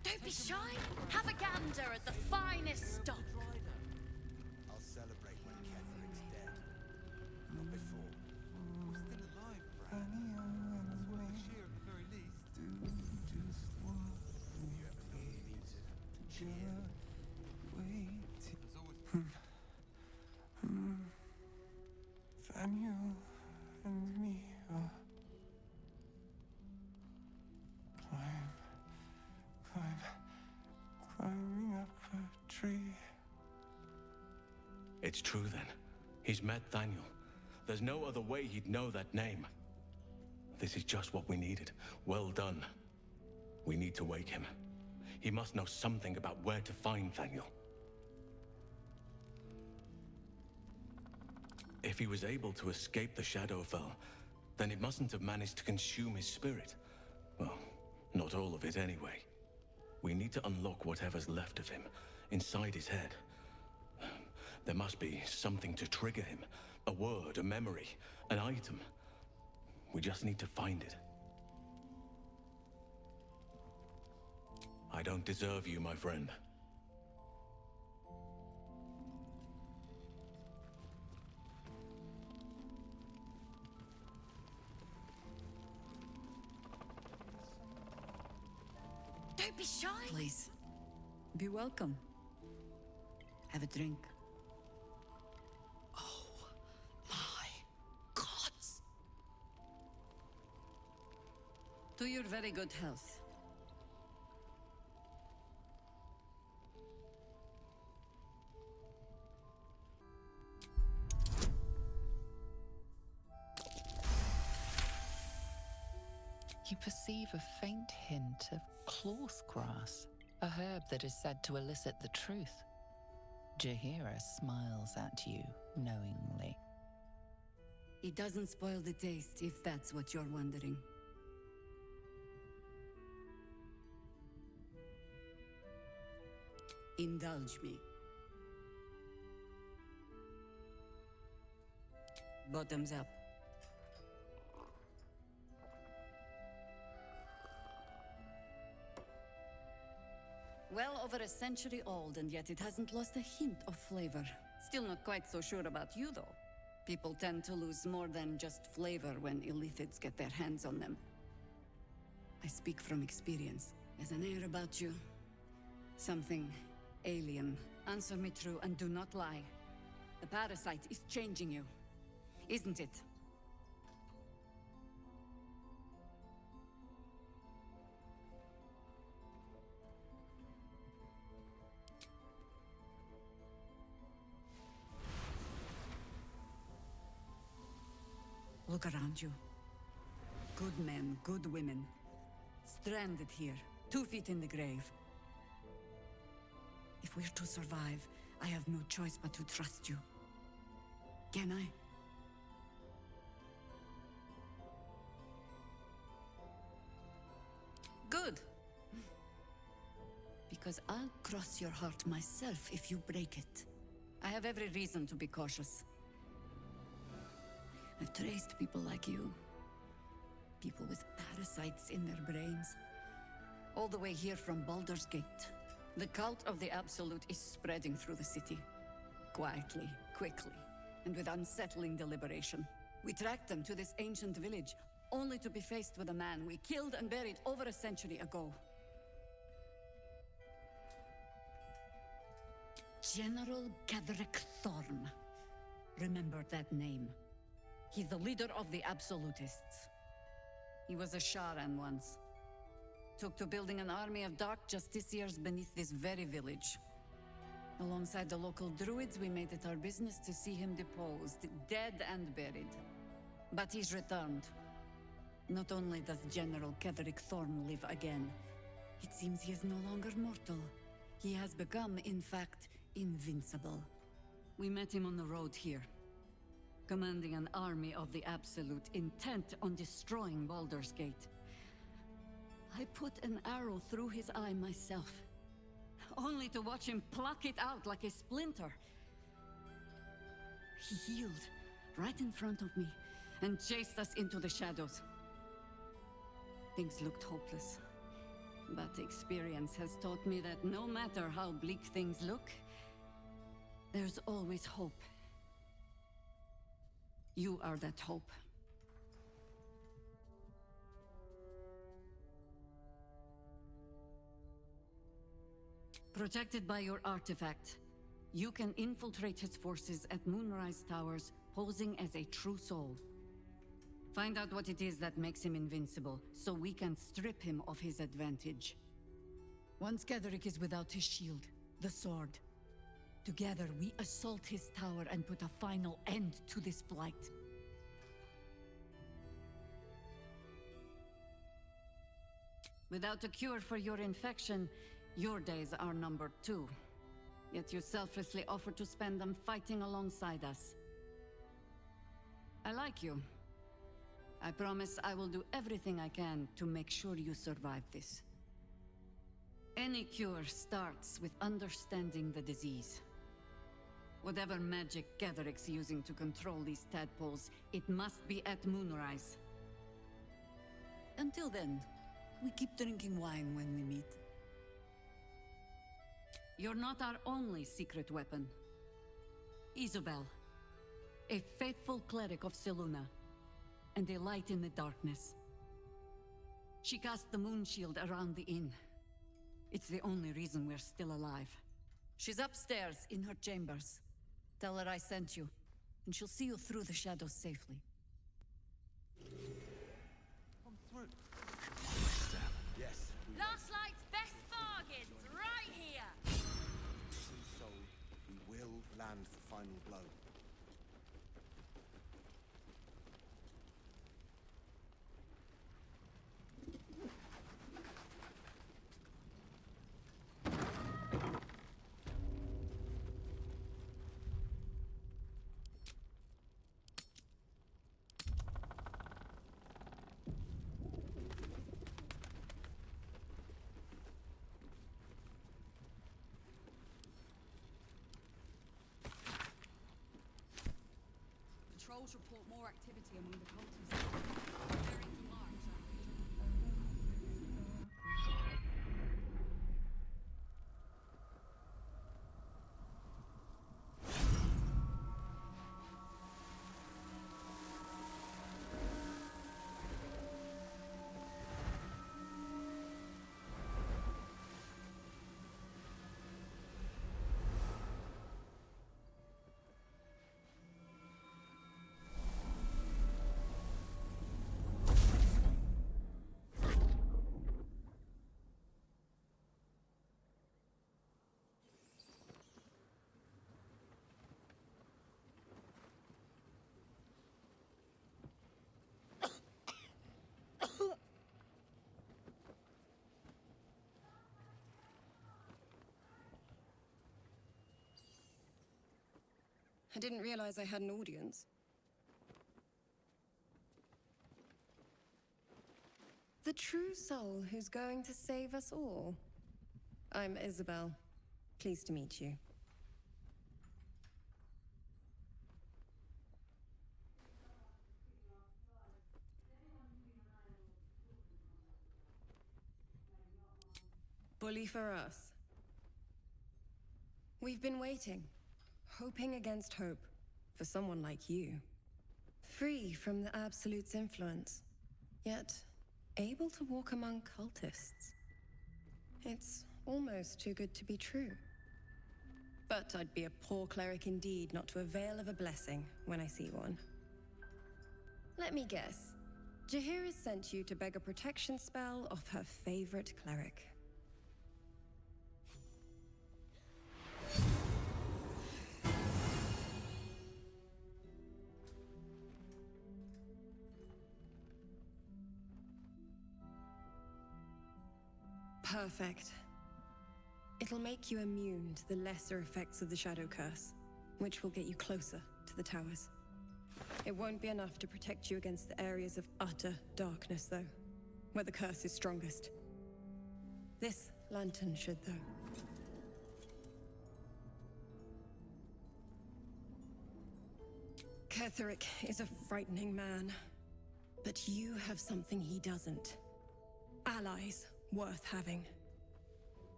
Don't be shy. Have a gander at the finest stock. I'll celebrate when Ketheric's dead. Not before. I'm still alive, Brad. That's worth a cheer at the very least. You ever know what it means to cheer? There's always... Daniel and me are climbing up a tree. It's true then. He's met Daniel. There's no other way he'd know that name. This is just what we needed. Well done. We need to wake him. He must know something about where to find Thaniel. If he was able to escape the Shadowfell, then it mustn't have managed to consume his spirit. Well, not all of it anyway. We need to unlock whatever's left of him, inside his head. There must be something to trigger him. A word, a memory, an item. We just need to find it. I don't deserve you, my friend. Don't be shy. Please, be welcome. Have a drink. To your very good health. You perceive a faint hint of cloth grass, a herb that is said to elicit the truth. Jahira smiles at you knowingly. It doesn't spoil the taste, if that's what you're wondering. Indulge me. Bottoms up. Well over a century old, and yet it hasn't lost a hint of flavor. Still not quite so sure about you, though. People tend to lose more than just flavor when illithids get their hands on them. I speak from experience. There's an air about you. Something alien. Answer me true and do not lie. The parasite is changing you, isn't it? Look around you. Good men, good women. Stranded here, 2 feet in the grave. If we're to survive, I have no choice but to trust you. Can I? Good. Because I'll cross your heart myself if you break it. I have every reason to be cautious. I've traced people like you. People with parasites in their brains. All the way here from Baldur's Gate. The cult of the Absolute is spreading through the city. Quietly, quickly, and with unsettling deliberation. We tracked them to this ancient village, only to be faced with a man we killed and buried over a century ago. General Gadrick Thorn. Remember that name. He's the leader of the Absolutists. He was a Sharan once. Took to building an army of dark justiciars beneath this very village. Alongside the local druids, we made it our business to see him deposed, dead and buried. But he's returned. Not only does General Ketherick Thorn live again, it seems he is no longer mortal. He has become, in fact, invincible. We met him on the road here, commanding an army of the Absolute, intent on destroying Baldur's Gate. I put an arrow through his eye myself, only to watch him pluck it out like a splinter. He healed right in front of me and chased us into the shadows. Things looked hopeless, but experience has taught me that no matter how bleak things look, there's always hope. You are that hope. Protected by your artifact, you can infiltrate his forces at Moonrise Towers, posing as a true soul. Find out what it is that makes him invincible, so we can strip him of his advantage. Once Ketherick is without his shield, the sword, together we assault his tower and put a final end to this blight. Without a cure for your infection, your days are numbered too. Yet you selflessly offer to spend them fighting alongside us. I like you. I promise I will do everything I can to make sure you survive this. Any cure starts with understanding the disease. Whatever magic Gatheric's using to control these tadpoles, it must be at moonrise. Until then, we keep drinking wine when we meet. You're not our only secret weapon. Isabel, a faithful cleric of Selûne, and a light in the darkness. She cast the moon shield around the inn. It's the only reason we're still alive. She's upstairs in her chambers. Tell her I sent you, and she'll see you through the shadows safely. Come through. Yes. Last Light's best bargains, right here! True soul, we will land the final blow. Patrols report more activity among the cultists. Preparing to march. I didn't realize I had an audience. The true soul who's going to save us all. I'm Isabel. Pleased to meet you. Bully for us. We've been waiting. Hoping against hope, for someone like you. Free from the Absolute's influence, yet able to walk among cultists. It's almost too good to be true. But I'd be a poor cleric indeed not to avail of a blessing when I see one. Let me guess. Jaheira has sent you to beg a protection spell off her favorite cleric. Perfect. It'll make you immune to the lesser effects of the Shadow Curse, which will get you closer to the towers. It won't be enough to protect you against the areas of utter darkness, though, where the curse is strongest. This lantern should, though. Ketheric is a frightening man, but you have something he doesn't. Allies worth having.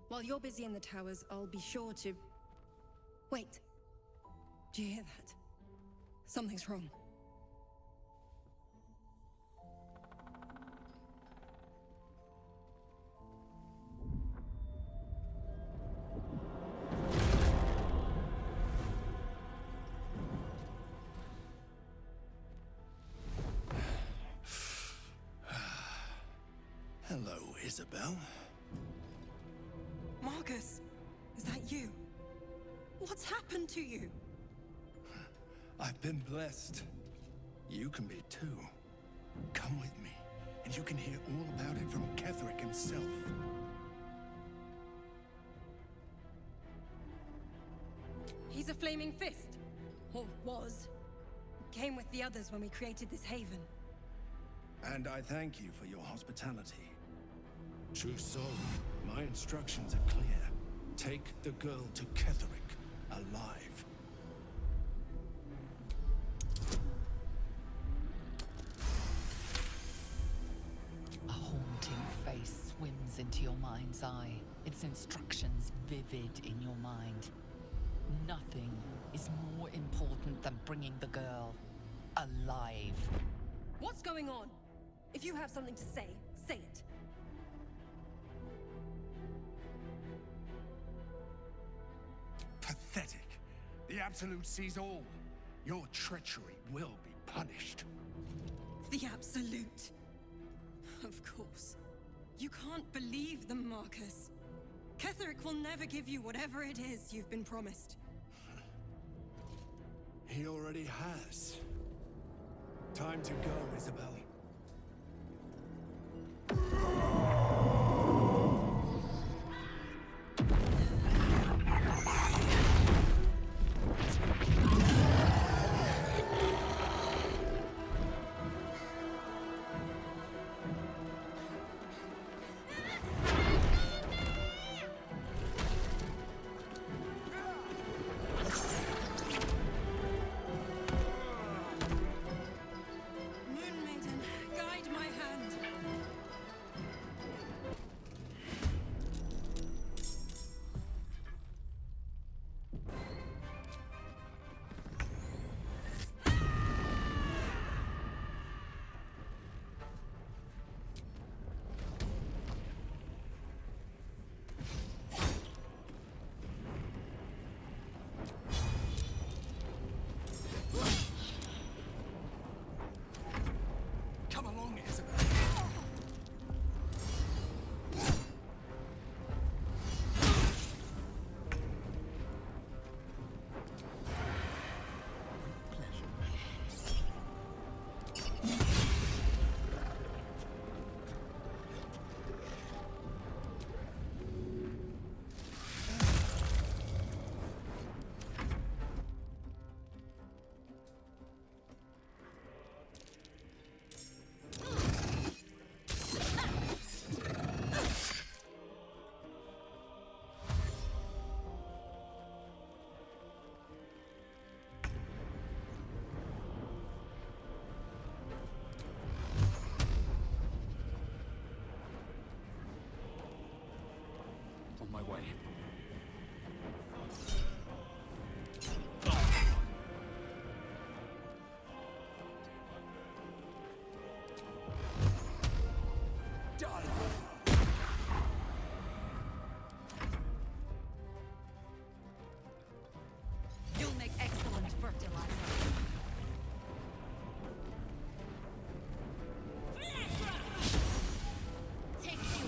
While you're busy in the towers, I'll be sure to... Wait. Do you hear that? Something's wrong. Hello, Isabel. Marcus, is that you? What's happened to you? I've been blessed. You can be too. Come with me, and you can hear all about it from Ketheric himself. a flaming fist. Or was. Came with the others when we created this haven. And I thank you for your hospitality. True soul, my instructions are clear. Take the girl to Ketherick, alive. A haunting face swims into your mind's eye, its instructions vivid in your mind. Nothing is more important than bringing the girl alive. What's going on? If you have something to say, say it. Pathetic. The Absolute sees all. Your treachery will be punished. The Absolute. Of course. You can't believe them, Marcus. Ketherick will never give you whatever it is you've been promised. He already has. Time to go, Isabel. Moon Maiden, guide my hand. Come along, Isabel. On my way. You'll make excellent fertilizer. Take you.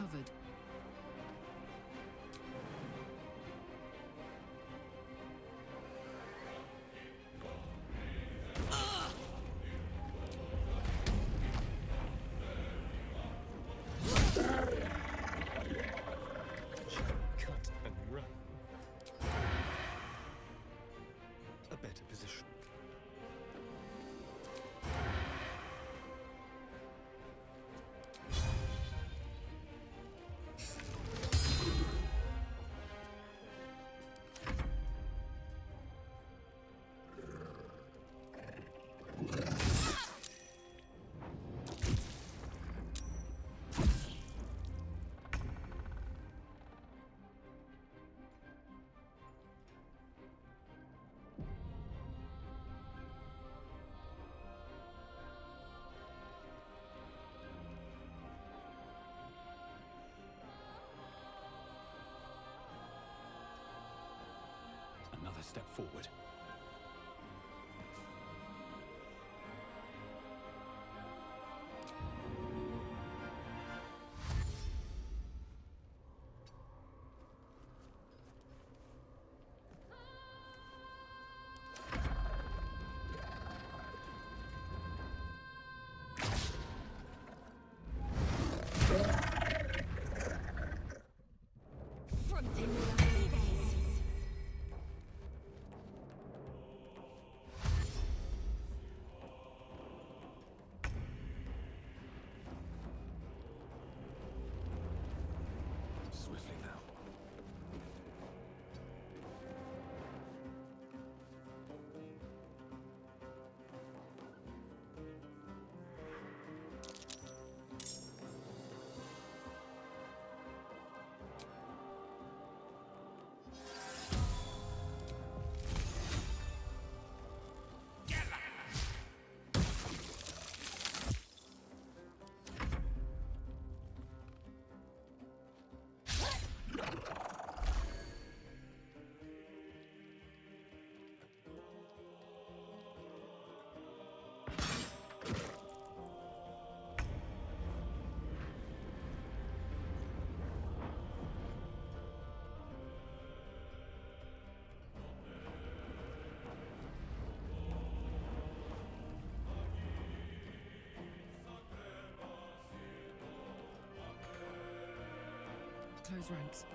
covered. Cut and run. A better position. Another step forward. Swiftly now. Close ranks.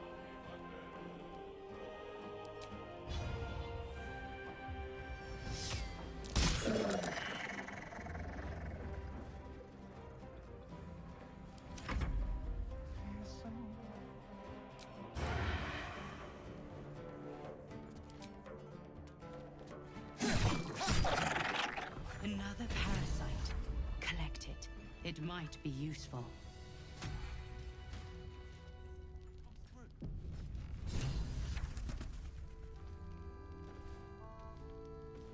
Another parasite. Collect it. It might be useful.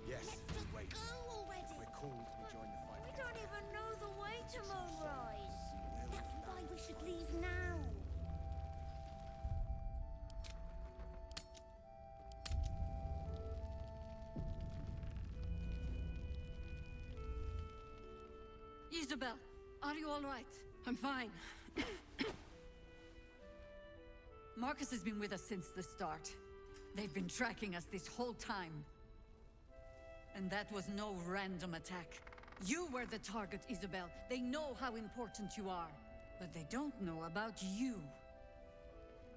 Yes, Let's we wait. just go already. We're called, we join the fight. We don't even know the way to Moonrise. That's why we should leave now. Isabel, are you all right? I'm fine. Marcus has been with us since the start. They've been tracking us this whole time. And that was no random attack. You were the target, Isabel. They know how important you are. But they don't know about you.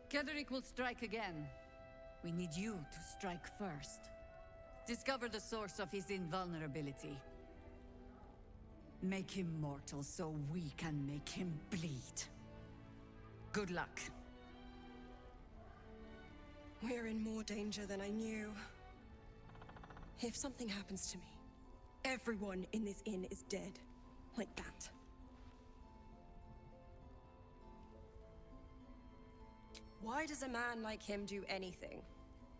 Ketherick will strike again. We need you to strike first. Discover the source of his invulnerability. Make him mortal so we can make him bleed. Good luck. We're in more danger than I knew. If something happens to me, everyone in this inn is dead. Like that. Why does a man like him do anything?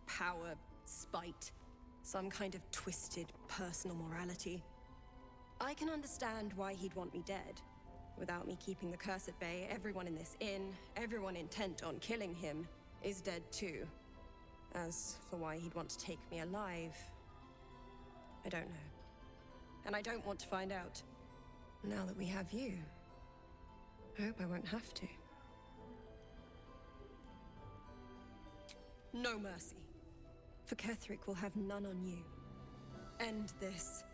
Power, spite, some kind of twisted personal morality. I can understand why he'd want me dead. Without me keeping the curse at bay, everyone in this inn, everyone intent on killing him, is dead too. As for why he'd want to take me alive, I don't know. And I don't want to find out. Now that we have you, I hope I won't have to. No mercy. For Ketherick will have none on you. End this.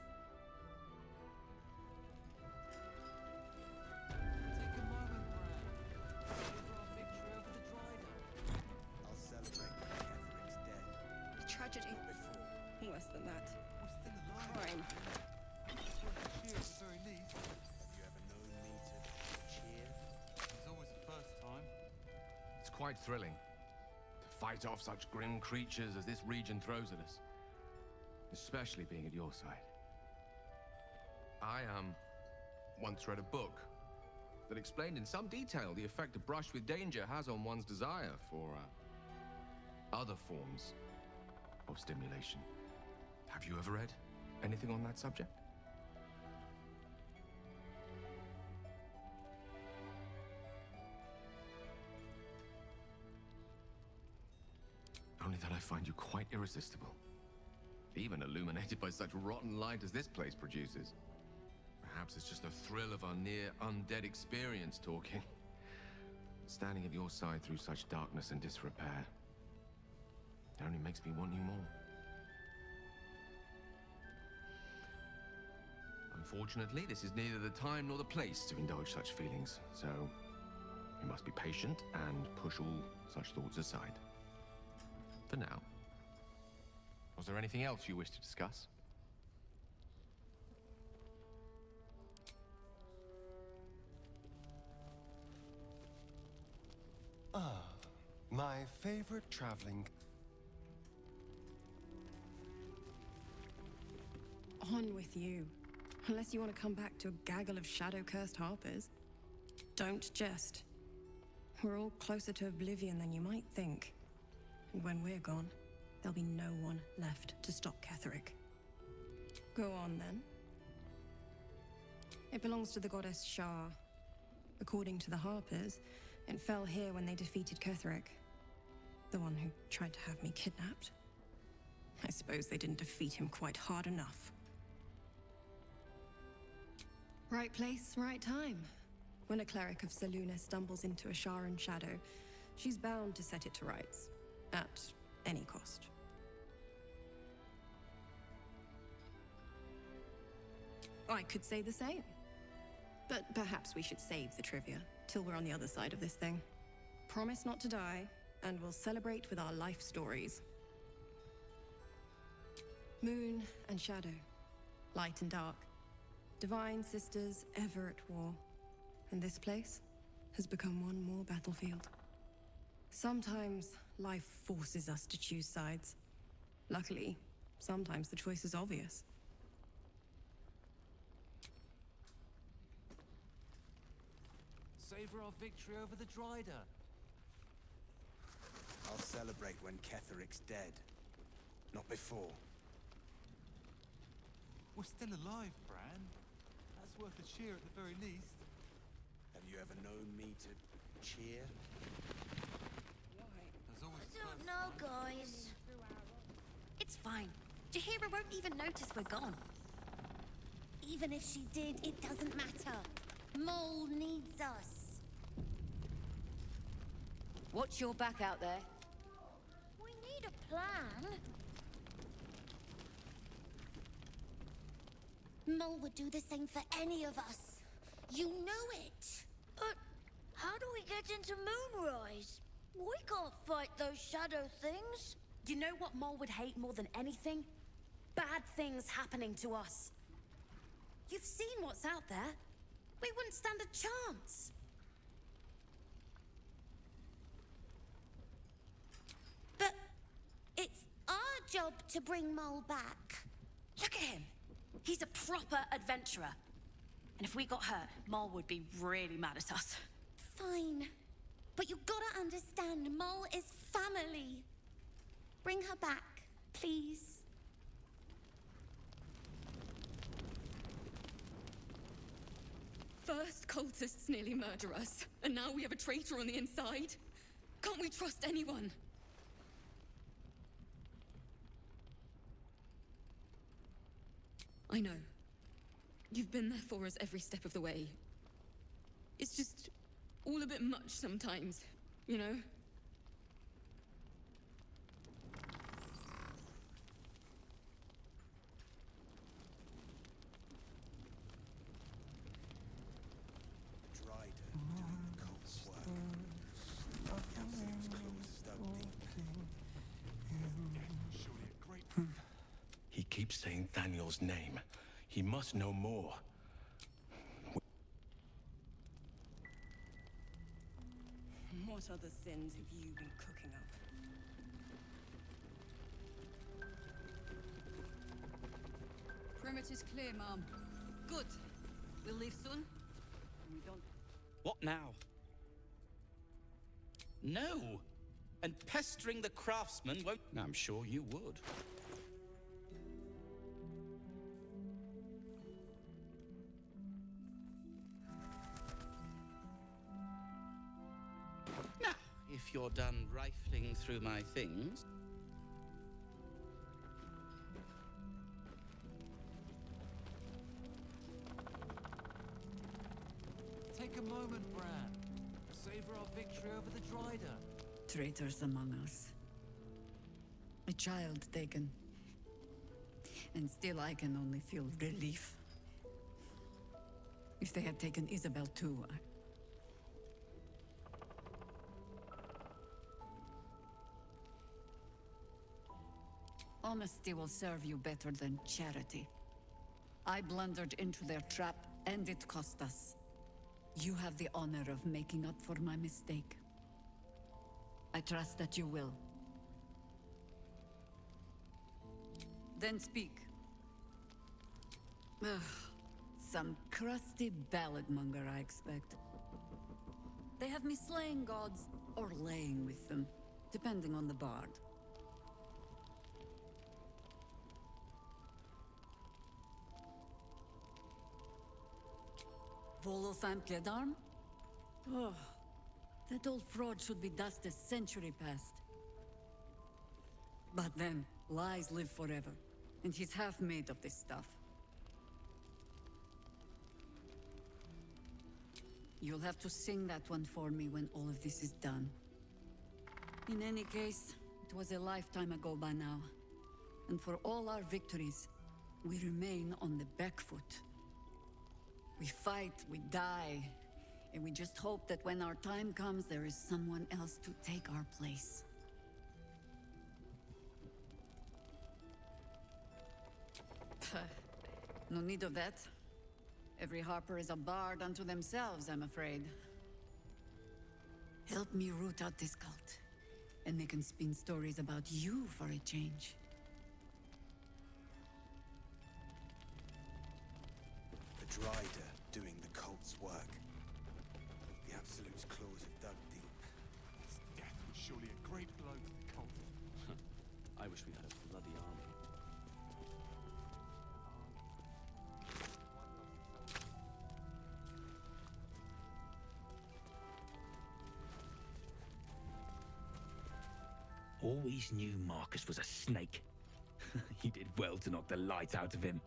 Take a moment, Bran. Savor our victory over the Drider. I'll celebrate when Ketherick's dead. A tragedy. Before. Worse than that. We're still alive. Crime. It's worth a cheer at the very least. Have you ever known me to cheer? There's always a first time. It's quite thrilling to fight off such grim creatures as this region throws at us, especially being at your side. I once read a book that explained in some detail the effect a brush with danger has on one's desire for other forms of stimulation. Have you ever read anything on that subject? Only that I find you quite irresistible. Even illuminated by such rotten light as this place produces. Perhaps it's just the thrill of our near undead experience talking. Standing at your side through such darkness and disrepair, it only makes me want you more. Unfortunately, this is neither the time nor the place to indulge such feelings, so you must be patient and push all such thoughts aside. For now. Was there anything else you wish to discuss? Ah, my favorite traveling. On with you. Unless you want to come back to a gaggle of shadow-cursed harpers. Don't jest. We're all closer to oblivion than you might think. And when we're gone, there'll be no one left to stop Ketherick. Go on, then. It belongs to the goddess Shar. According to the Harpers, it fell here when they defeated Ketherick. The one who tried to have me kidnapped. I suppose they didn't defeat him quite hard enough. Right place, right time. When a cleric of Selûne stumbles into a Sharan shadow, she's bound to set it to rights. At any cost. I could say the same. But perhaps we should save the trivia till we're on the other side of this thing. Promise not to die, and we'll celebrate with our life stories. Moon and shadow, light and dark, divine sisters ever at war. And this place has become one more battlefield. Sometimes life forces us to choose sides. Luckily, sometimes the choice is obvious. Savor our victory over the Drider. I'll celebrate when Ketherick's dead. Not before. We're still alive, Bran. That's worth a cheer at the very least. Have you ever known me to cheer? I don't know, guys. It's fine. Jahira won't even notice we're gone. Even if she did, it doesn't matter. Mole needs us. Watch your back out there. We need a plan. Mole would do the same for any of us. You know it. But how do we get into Moonrise? We can't fight those shadow things. You know what Mole would hate more than anything? Bad things happening to us. You've seen what's out there. We wouldn't stand a chance. But it's our job to bring Mole back. Look at him. He's a proper adventurer. And if we got hurt, Mole would be really mad at us. Fine. But you gotta understand, Mole is family. Bring her back, please. First, cultists nearly murder us, and now we have a traitor on the inside. Can't we trust anyone? I know. You've been there for us every step of the way. It's just all a bit much sometimes, you know? keeps saying Thaniel's name. He must know more. What other sins have you been cooking up? Perimeter's clear, Mom. Good. We'll leave soon. We don't... What now? No! And pestering the craftsman won't... I'm sure you would. Now, if you're done rifling through my things... Take a moment, Bran. Savor our victory over the Dryder. Traitors among us. A child taken. And still I can only feel relief. If they had taken Isabel too, Honesty will serve you better than charity. I blundered into their trap, and it cost us. You have the honor of making up for my mistake. I trust that you will. Then speak. Ugh, some crusty ballad monger, I expect. They have me slaying gods or laying with them, depending on the bard. Volothan Kedarm? Oh, that old fraud should be dust a century past. But then, lies live forever, and he's half made of this stuff. You'll have to sing that one for me when all of this is done. In any case, it was a lifetime ago by now. And for all our victories, we remain on the back foot. We fight, we die, and we just hope that when our time comes, there is someone else to take our place. No need of that. Every harper is a bard unto themselves, I'm afraid. Help me root out this cult, and they can spin stories about you for a change. The Dryder doing the cult's work. The Absolute's claws have dug deep. His death was surely a great blow to the cult. I wish we had a bloody army. Always knew Marcus was a snake. He did well to knock the light out of him.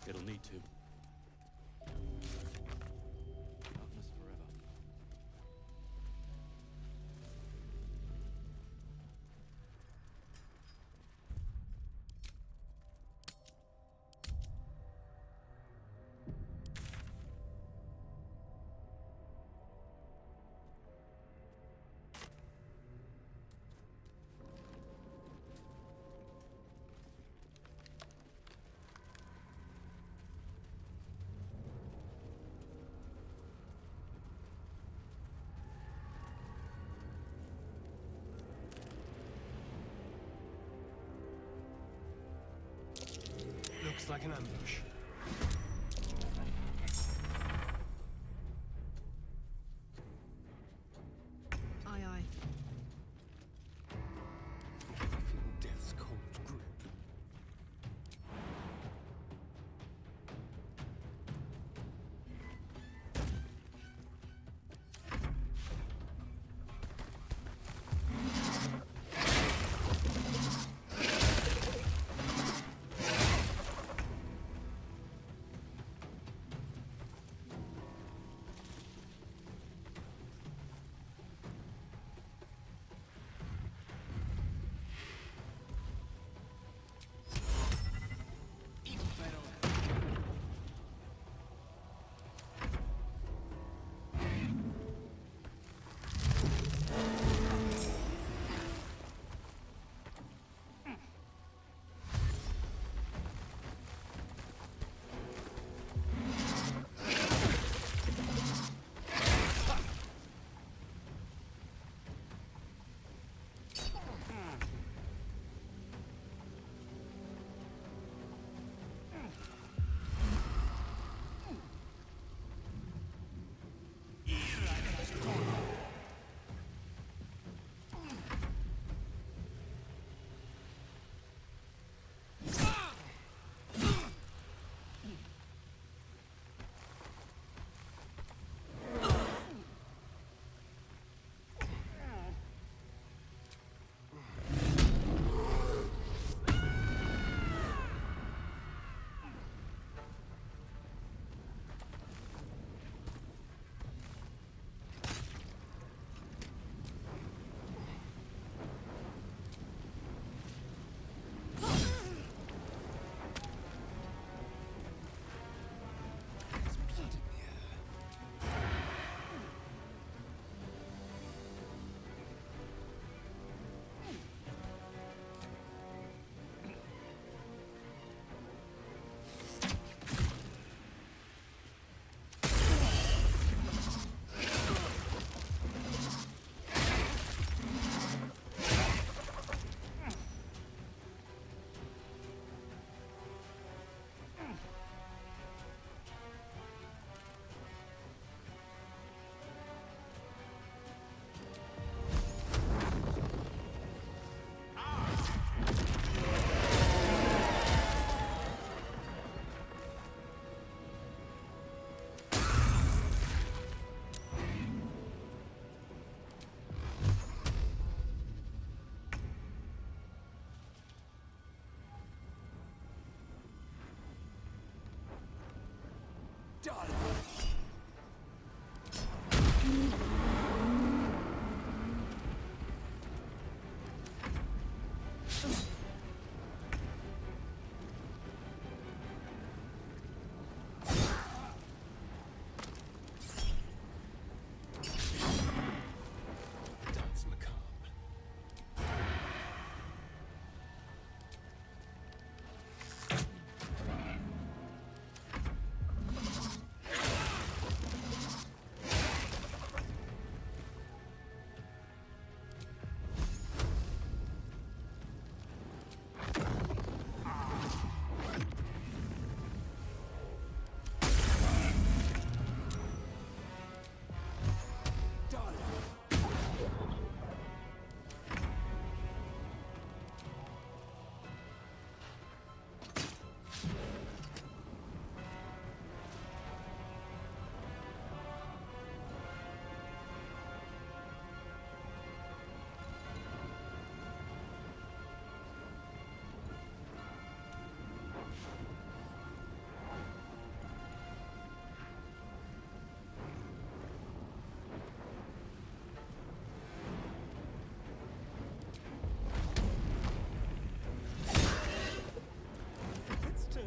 It'll need to. Darkness forever. Looks like an ambush. Aye, aye. I feel death's cold grip.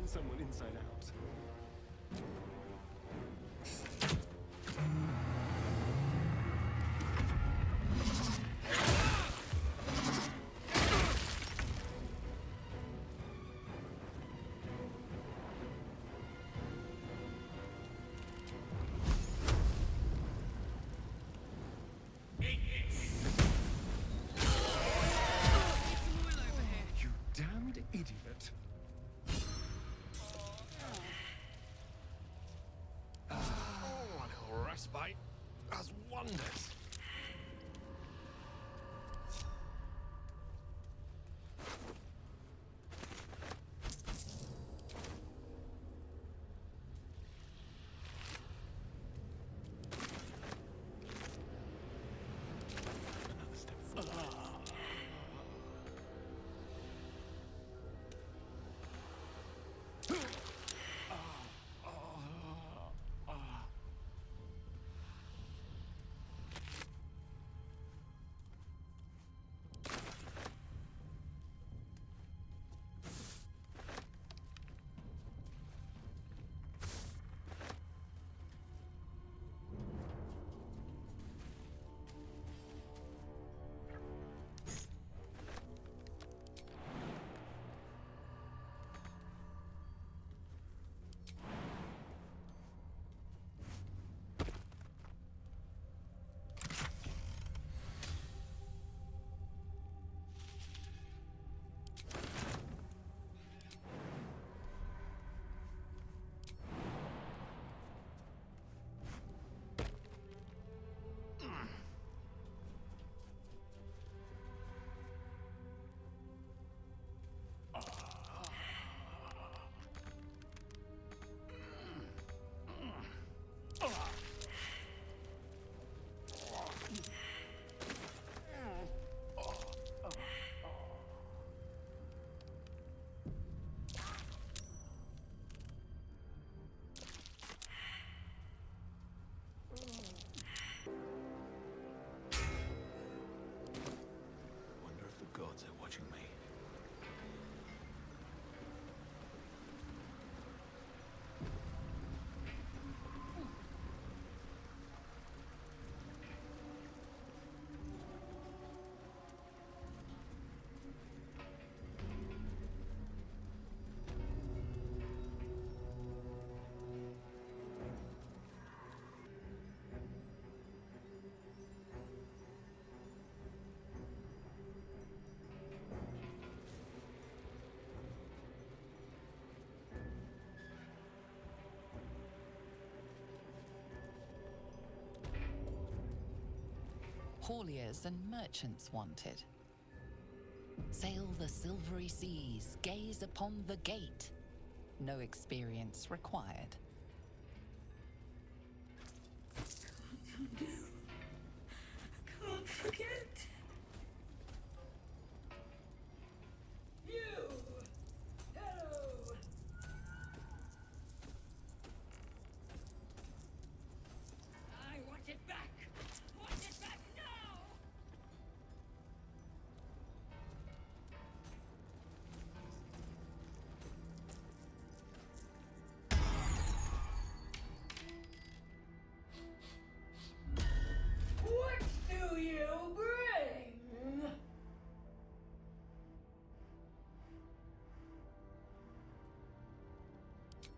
someone inside out. You damned idiot. Oh, a little respite does wonders. Wonder if the gods are watching me. Hauliers and merchants wanted. Sail the silvery seas, gaze upon the gate. No experience required. Can't forget. You! Hello! I want it back! Want it back now! What do you bring?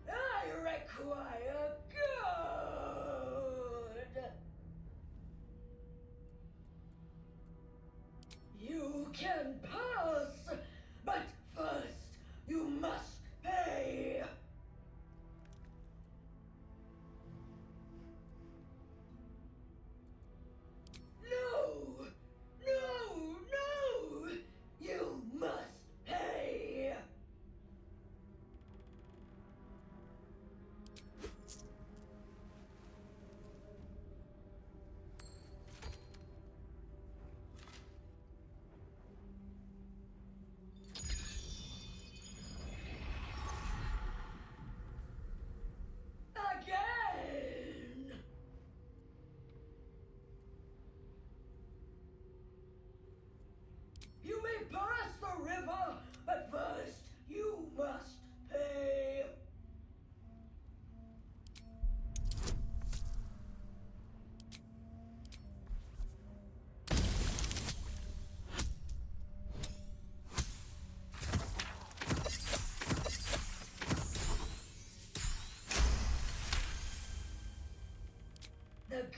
I require good. You can pass, but first you must pay. No! No! No! You must pay!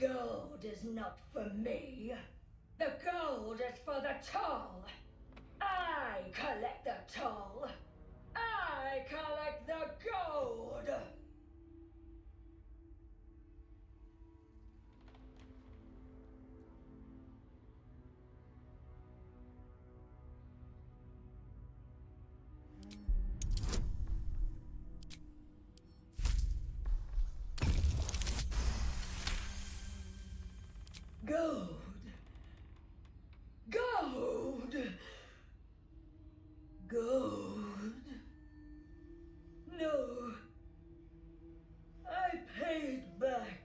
gold is not for me. The gold is for the toll. I collect the toll. I collect the gold. Gold. Gold. Gold. No. I paid back.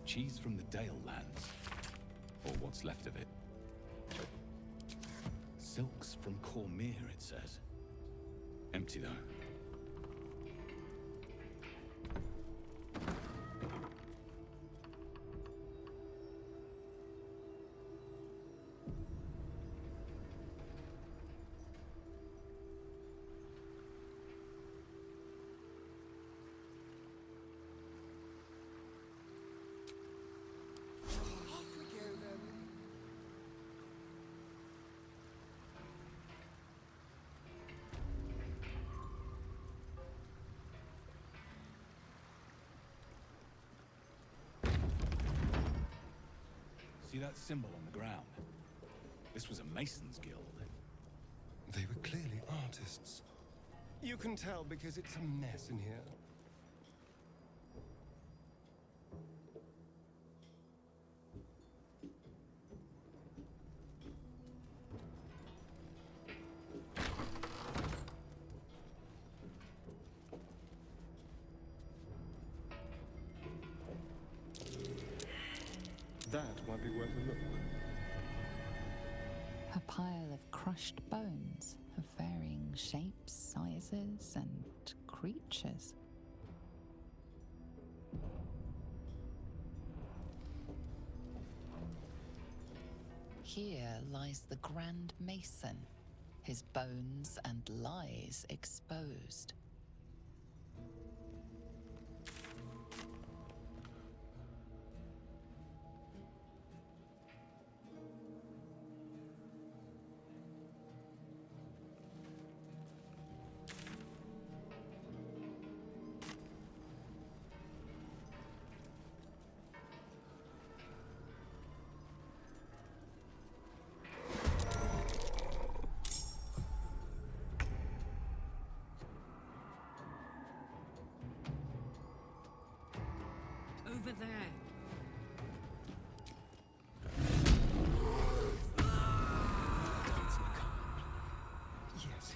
Cheese from the Dale lands, or what's left of it. Silks from Cormyr, it says. Empty though. See that symbol on the ground? This was a Mason's Guild. They were clearly artists. You can tell because it's a mess in here. That might be worth a look. A pile of crushed bones of varying shapes, sizes, and creatures. Here lies the Grand Mason, his bones and lies exposed. Over there. Yes.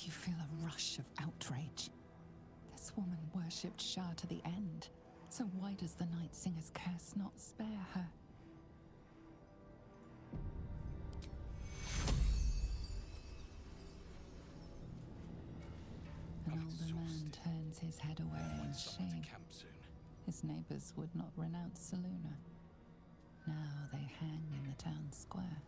You feel a rush of outrage. This woman worshipped Shah to the end. So why does the Night Singer's curse not spare her? An older man turns his head away in shame. His neighbors would not renounce Selûne. Now they hang in the town square.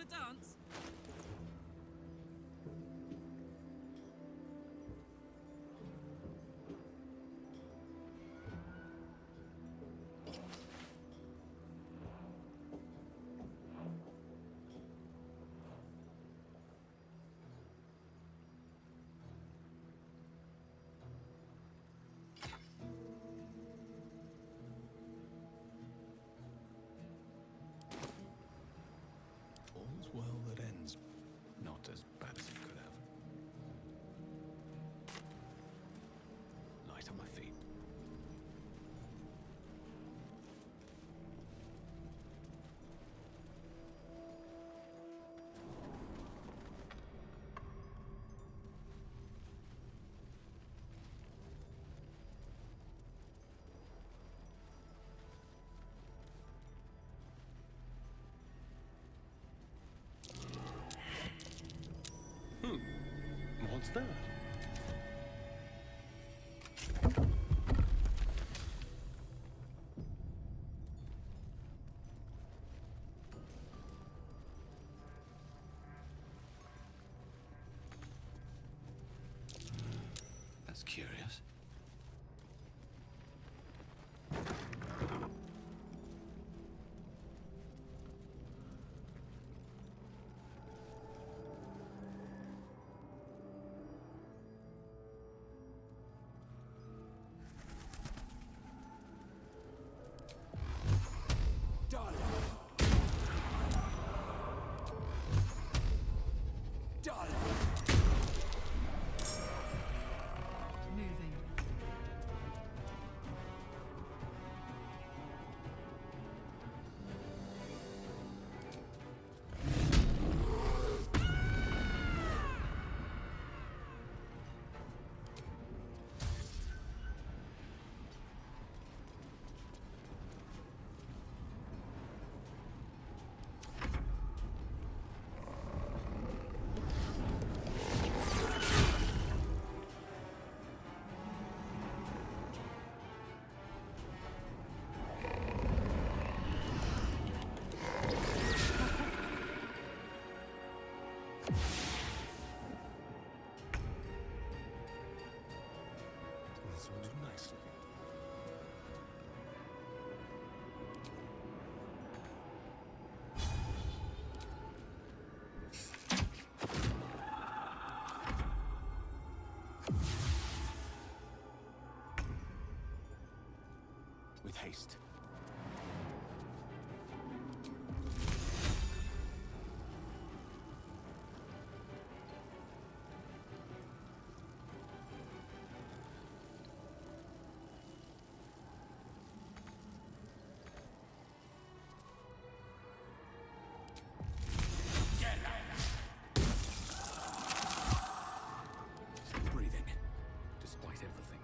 Dance? All's well that ends. Not as bad as it could have. Light on my feet. What's that? That's curious. This will do nicely. With haste. Still breathing, despite everything.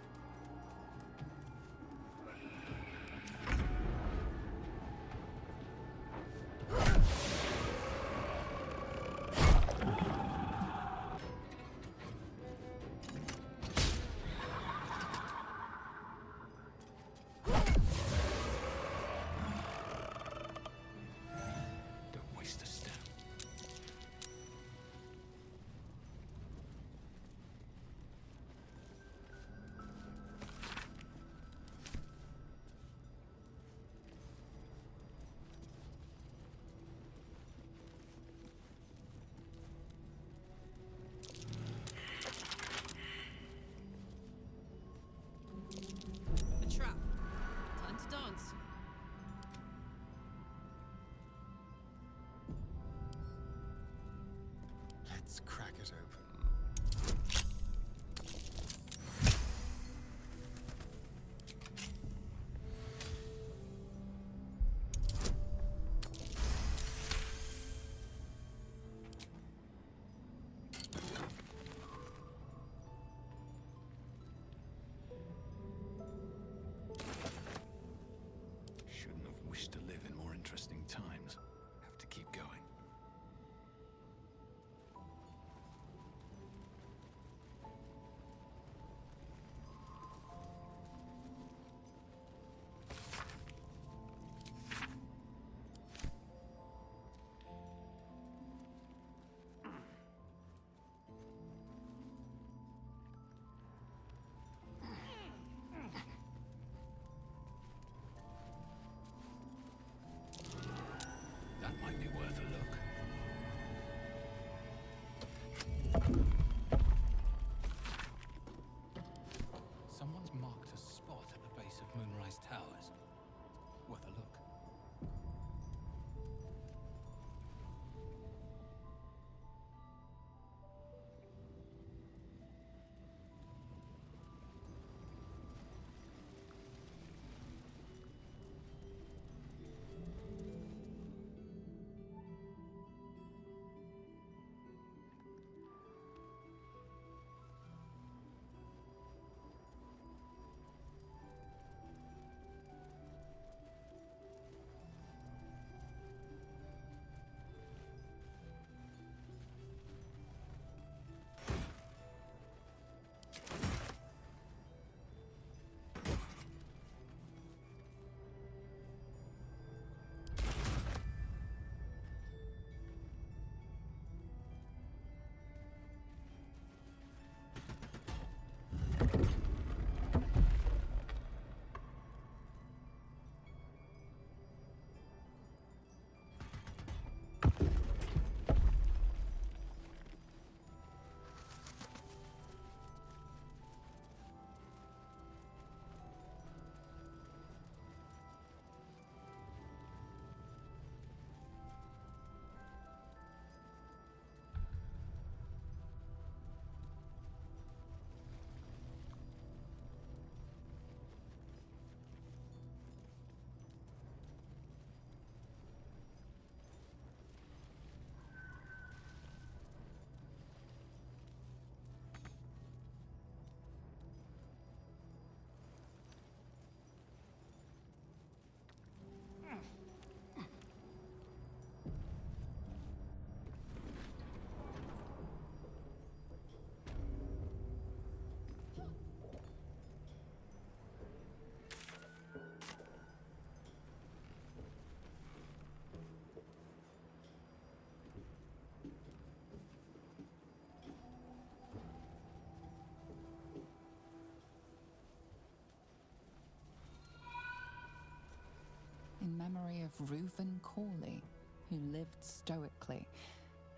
of Reuven Corley, who lived stoically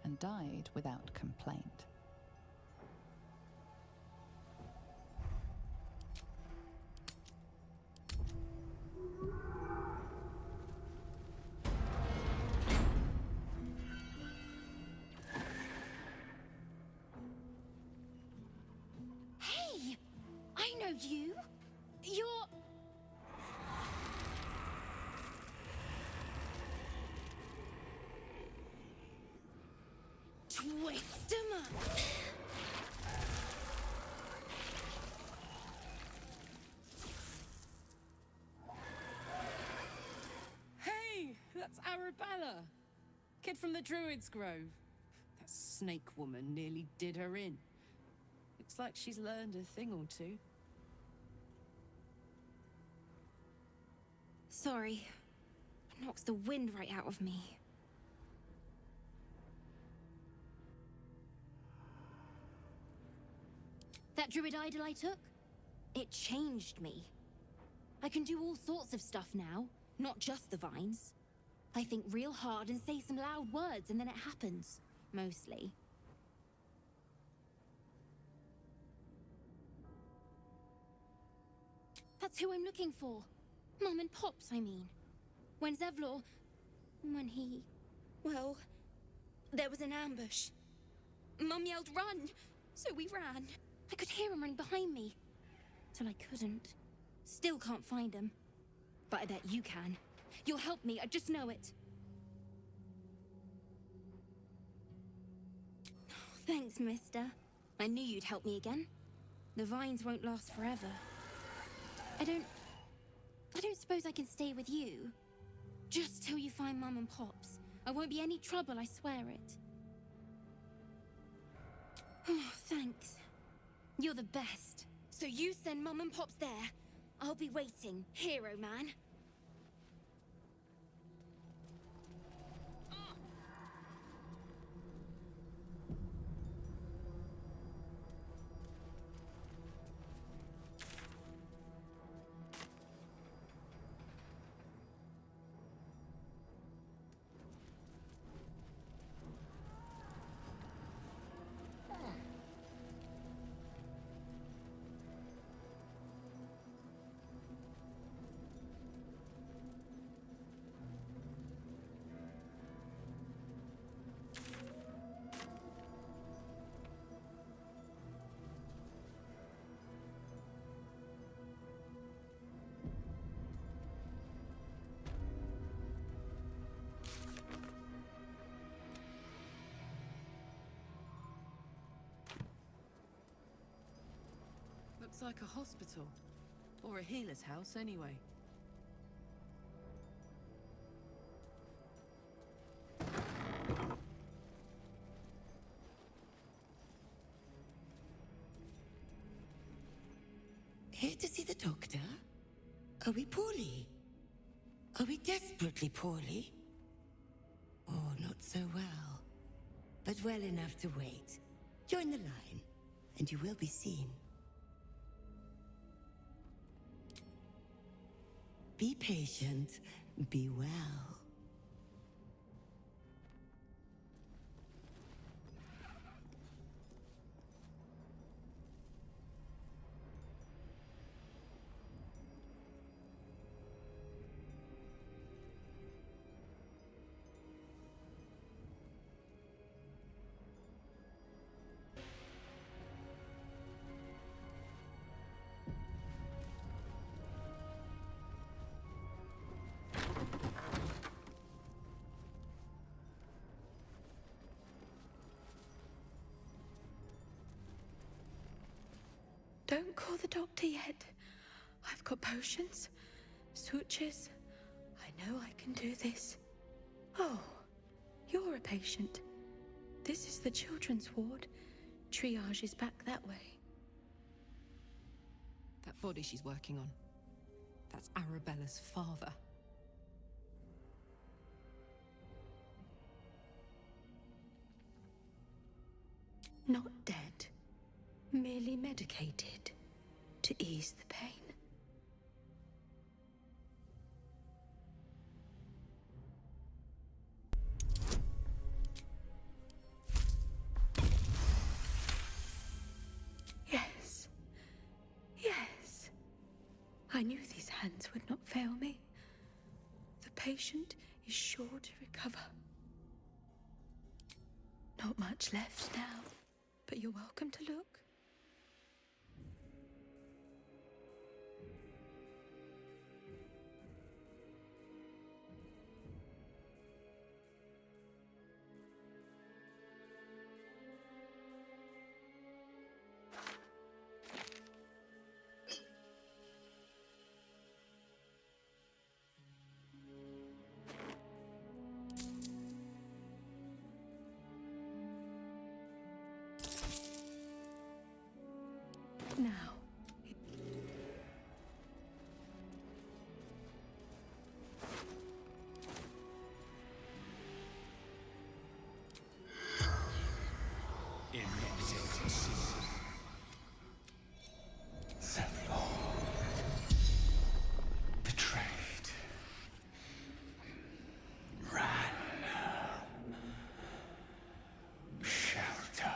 and died without complaint. Hey! I know you! You're... Twist 'em up! Hey! That's Arabella! Kid from the Druid's Grove. That snake woman nearly did her in. Looks like she's learned a thing or two. Sorry. It knocks the wind right out of me. That druid idol I took? It changed me. I can do all sorts of stuff now, not just the vines. I think real hard and say some loud words and then it happens. Mostly. That's who I'm looking for. Mum and Pops, I mean. When Zevlor... when he... well... there was an ambush. Mum yelled, "Run!" So we ran. I could hear him run behind me. Till I couldn't. Still can't find him. But I bet you can. You'll help me, I just know it. Thanks, mister. I knew you'd help me again. The vines won't last forever. I don't suppose I can stay with you. Just till you find Mum and Pops. I won't be any trouble, I swear it. Oh, thanks. You're the best. So you send Mum and Pops there. I'll be waiting, hero man. Looks like a hospital. Or a healer's house, anyway. Here to see the doctor? Are we poorly? Are we desperately poorly? Oh, not so well. But well enough to wait. Join the line, and you will be seen. Be patient, be well. Don't call the doctor yet. I've got potions, sutures. I know I can do this. Oh, you're a patient. This is the children's ward. Triage is back that way. That body she's working on. That's Arabella's father. Not dead. Merely medicated to ease the pain. I knew these hands would not fail me. The patient is sure to recover. Not much left now, but you're welcome to look. Now. Zevlor. Betrayed. Ran. Shelter.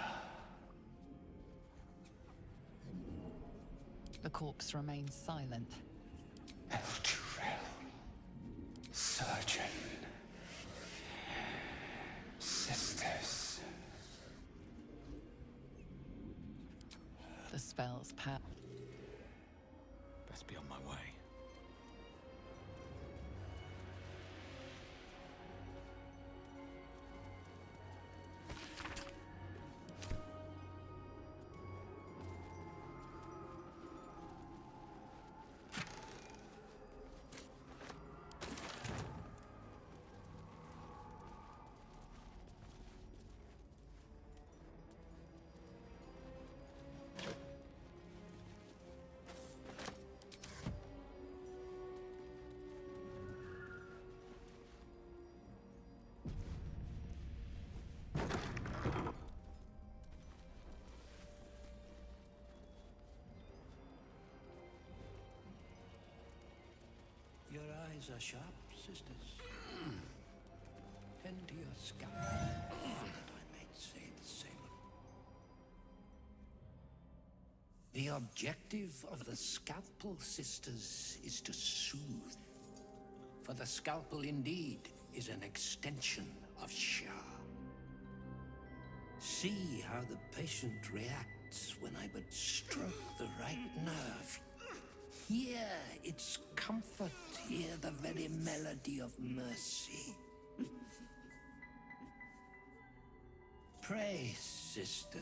The corpse remains silent. Surgeon. Sisters. The spell's power. Best be on my way. Your eyes are sharp, sisters. Tend to your scalp, so that I might say the same. The objective of the Scalpel Sisters is to soothe. For the scalpel indeed is an extension of Shah. See how the patient reacts when I but stroke the right nerve. Hear its comfort, hear the very melody of mercy. Pray, sister,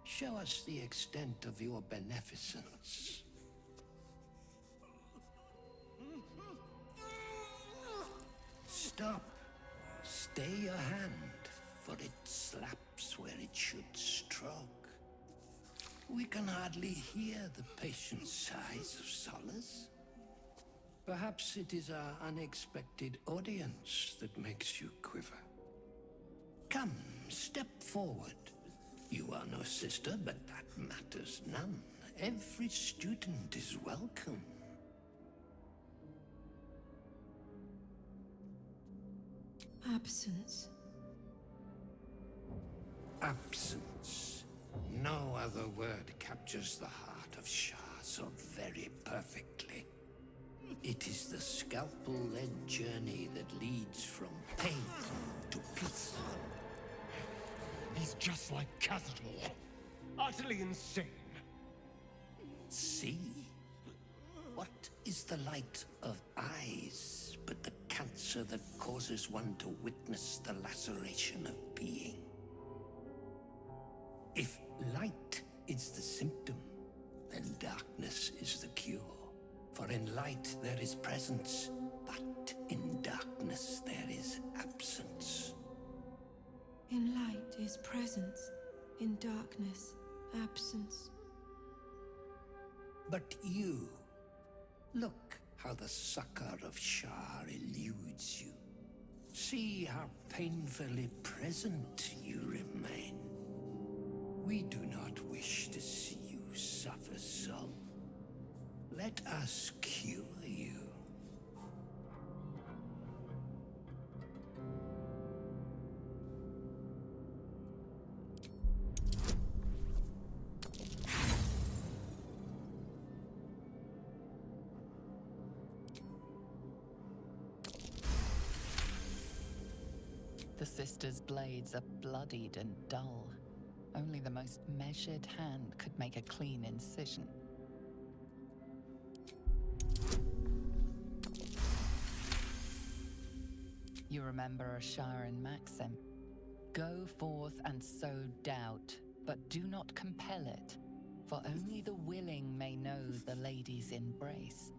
show us the extent of your beneficence. Stop. Stay your hand, for it slaps where it should stroke. We can hardly hear the patient's sighs of solace. Perhaps it is our unexpected audience that makes you quiver. Come, step forward. You are no sister, but that matters none. Every student is welcome. Absence. Absence. No other word captures the heart of Shah so very perfectly. It is the scalpel-led journey that leads from pain to peace. He's just like Cazador. Utterly insane. See? What is the light of eyes but the cancer that causes one to witness the laceration of being? If light is the symptom, then darkness is the cure. For in light there is presence, but in darkness there is absence. In light is presence, in darkness, absence. But you, look how the succor of Shah eludes you. See how painfully present you remain. We do not wish to see you suffer so. Let us cure you. The sisters' blades are bloodied and dull. Only the most measured hand could make a clean incision. You remember a Sharon maxim. Go forth and sow doubt, but do not compel it, for only the willing may know the lady's embrace.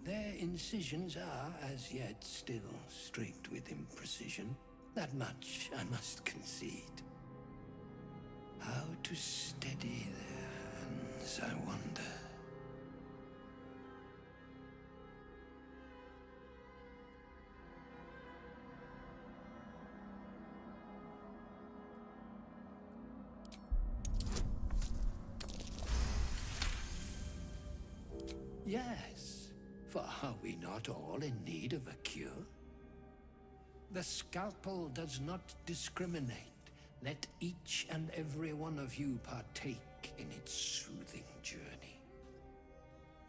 Their incisions are, as yet, still streaked with imprecision. That much I must concede. How to steady their hands, I wonder. Yes, for are we not all in need of a cure? The scalpel does not discriminate. Let each and every one of you partake in its soothing journey.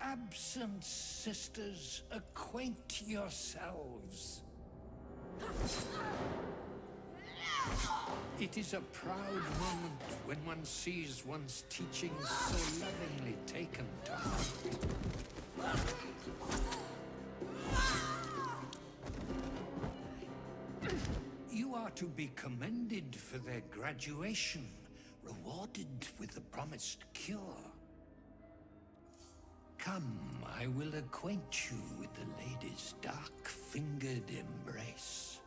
Absent sisters, acquaint yourselves. It is a proud moment when one sees one's teachings so lovingly taken to heart. You are to be commended for their graduation, rewarded with the promised cure. Come, I will acquaint you with the lady's dark-fingered embrace.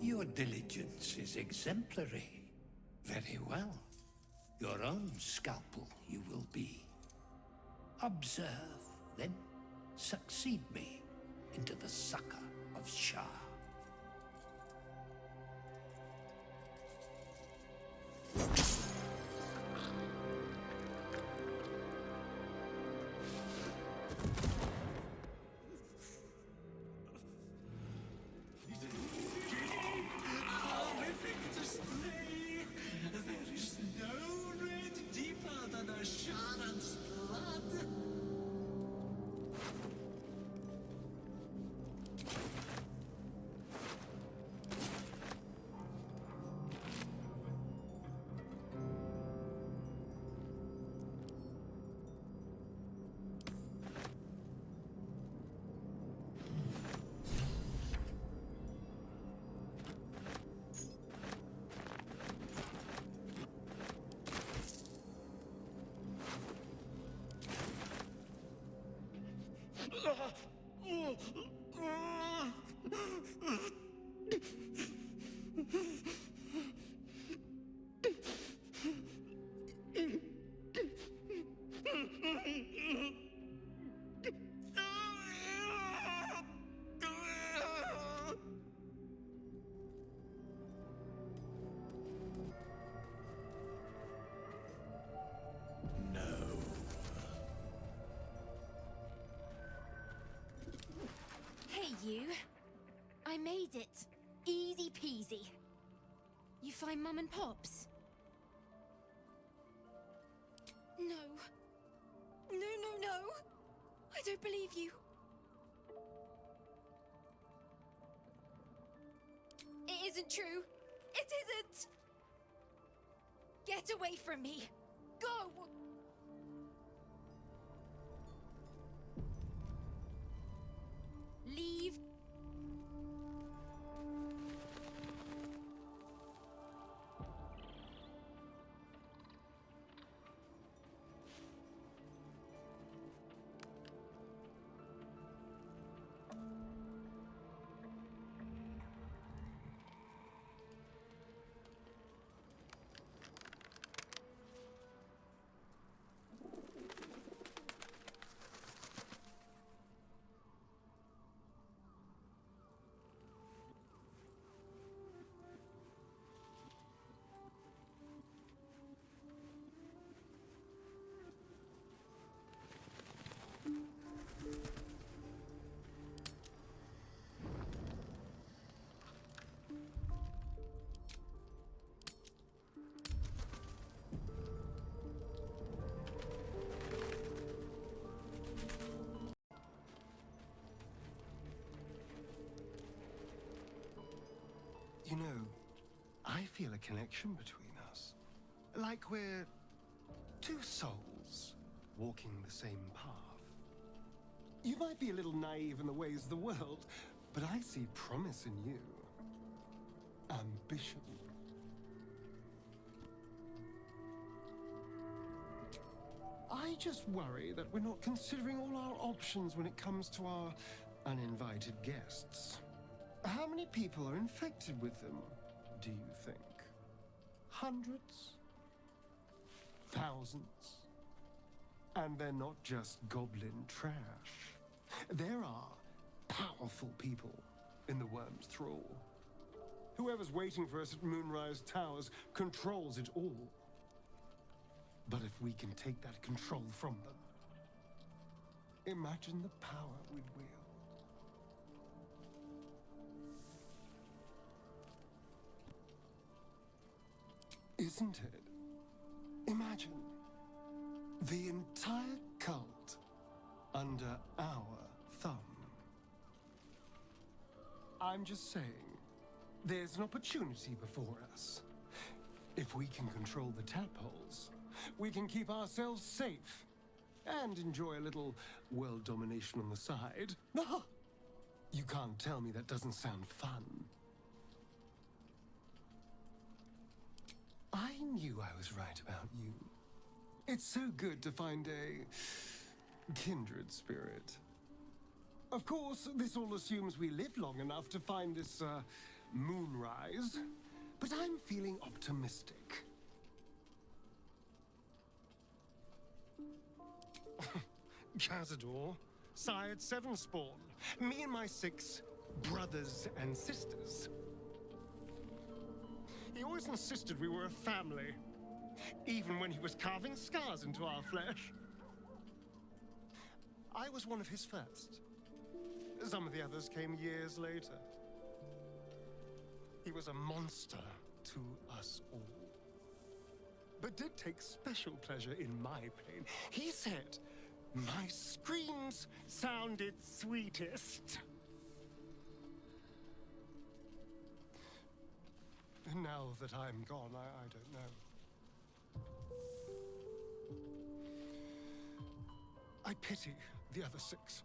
Your diligence is exemplary. Very well. Your own scalpel you will be. Observe, then succeed me into the succor of Shah. You. I made it. Easy peasy. You find Mum and Pops? No. No. I don't believe you. It isn't true. It isn't. Get away from me. Go! Leave. You know, I feel a connection between us. Like we're two souls walking the same path. You might be a little naive in the ways of the world, but I see promise in you. Ambition. I just worry that we're not considering all our options when it comes to our uninvited guests. How many people are infected with them, do you think? Hundreds? Thousands? And they're not just goblin trash. There are powerful people in the Worm's thrall. Whoever's waiting for us at Moonrise Towers controls it all. But if we can take that control from them, imagine the power we'd wield. Isn't it? Imagine the entire cult under our thumb. I'm just saying, there's an opportunity before us. If we can control the tadpoles, we can keep ourselves safe and enjoy a little world domination on the side. You can't tell me that doesn't sound fun. I knew I was right about you. It's so good to find a kindred spirit. Of course, this all assumes we live long enough to find this, moonrise, but I'm feeling optimistic. Cazador, sired 7 spawn. Me and my 6 brothers and sisters. He always insisted we were a family, even when he was carving scars into our flesh. I was one of his first. Some of the others came years later. He was a monster to us all, but did take special pleasure in my pain. He said my screams sounded sweetest. And now that I'm gone, I don't know. I pity the other 6.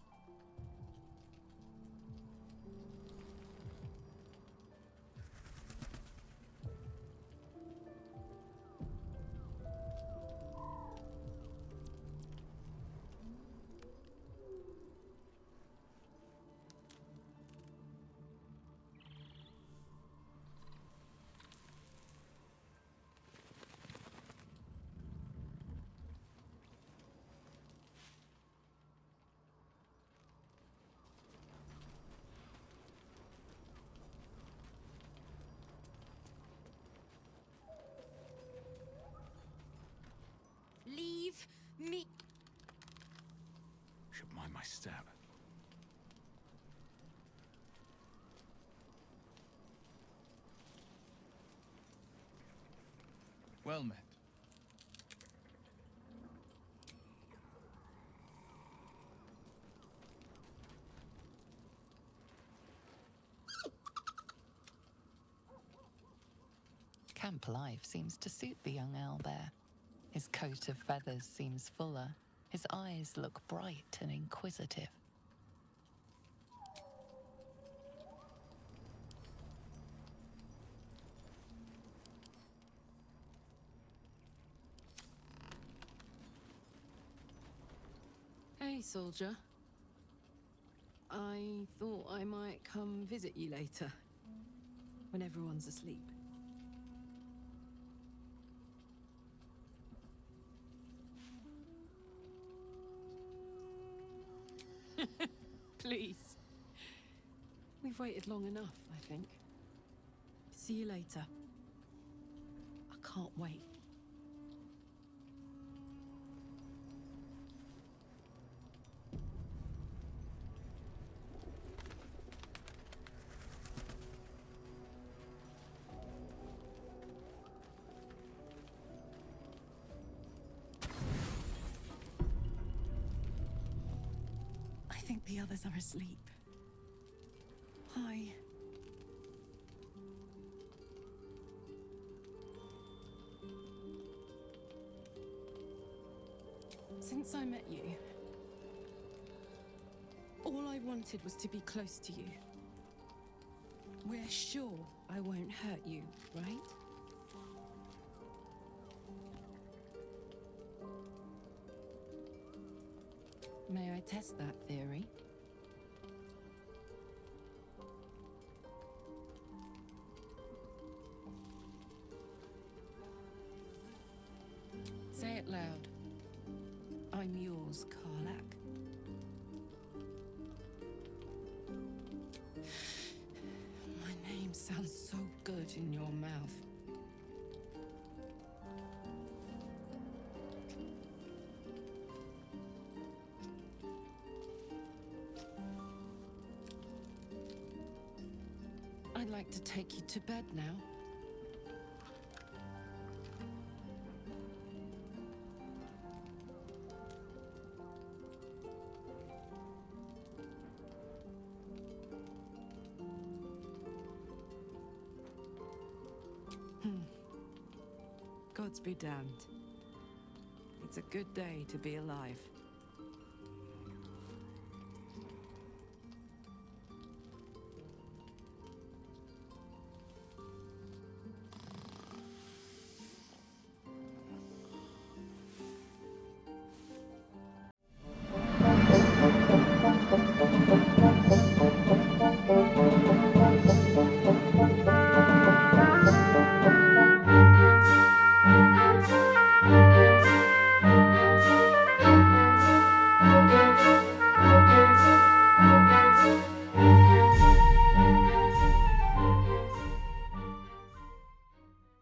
Leave me. Should mind my step. Well met. Camp life seems to suit the young owlbear. His coat of feathers seems fuller. His eyes look bright and inquisitive. Hey, soldier. I thought I might come visit you later, when everyone's asleep. Please. We've waited long enough, I think. See you later. I can't wait. I think the others are asleep. Since I met you, all I wanted was to be close to you. We're sure I won't hurt you, right? May I test that theory? Say it loud. I'm yours, Karlak. My name sounds so good in your mouth. I'd like to take you to bed now. Gods be damned. It's a good day to be alive.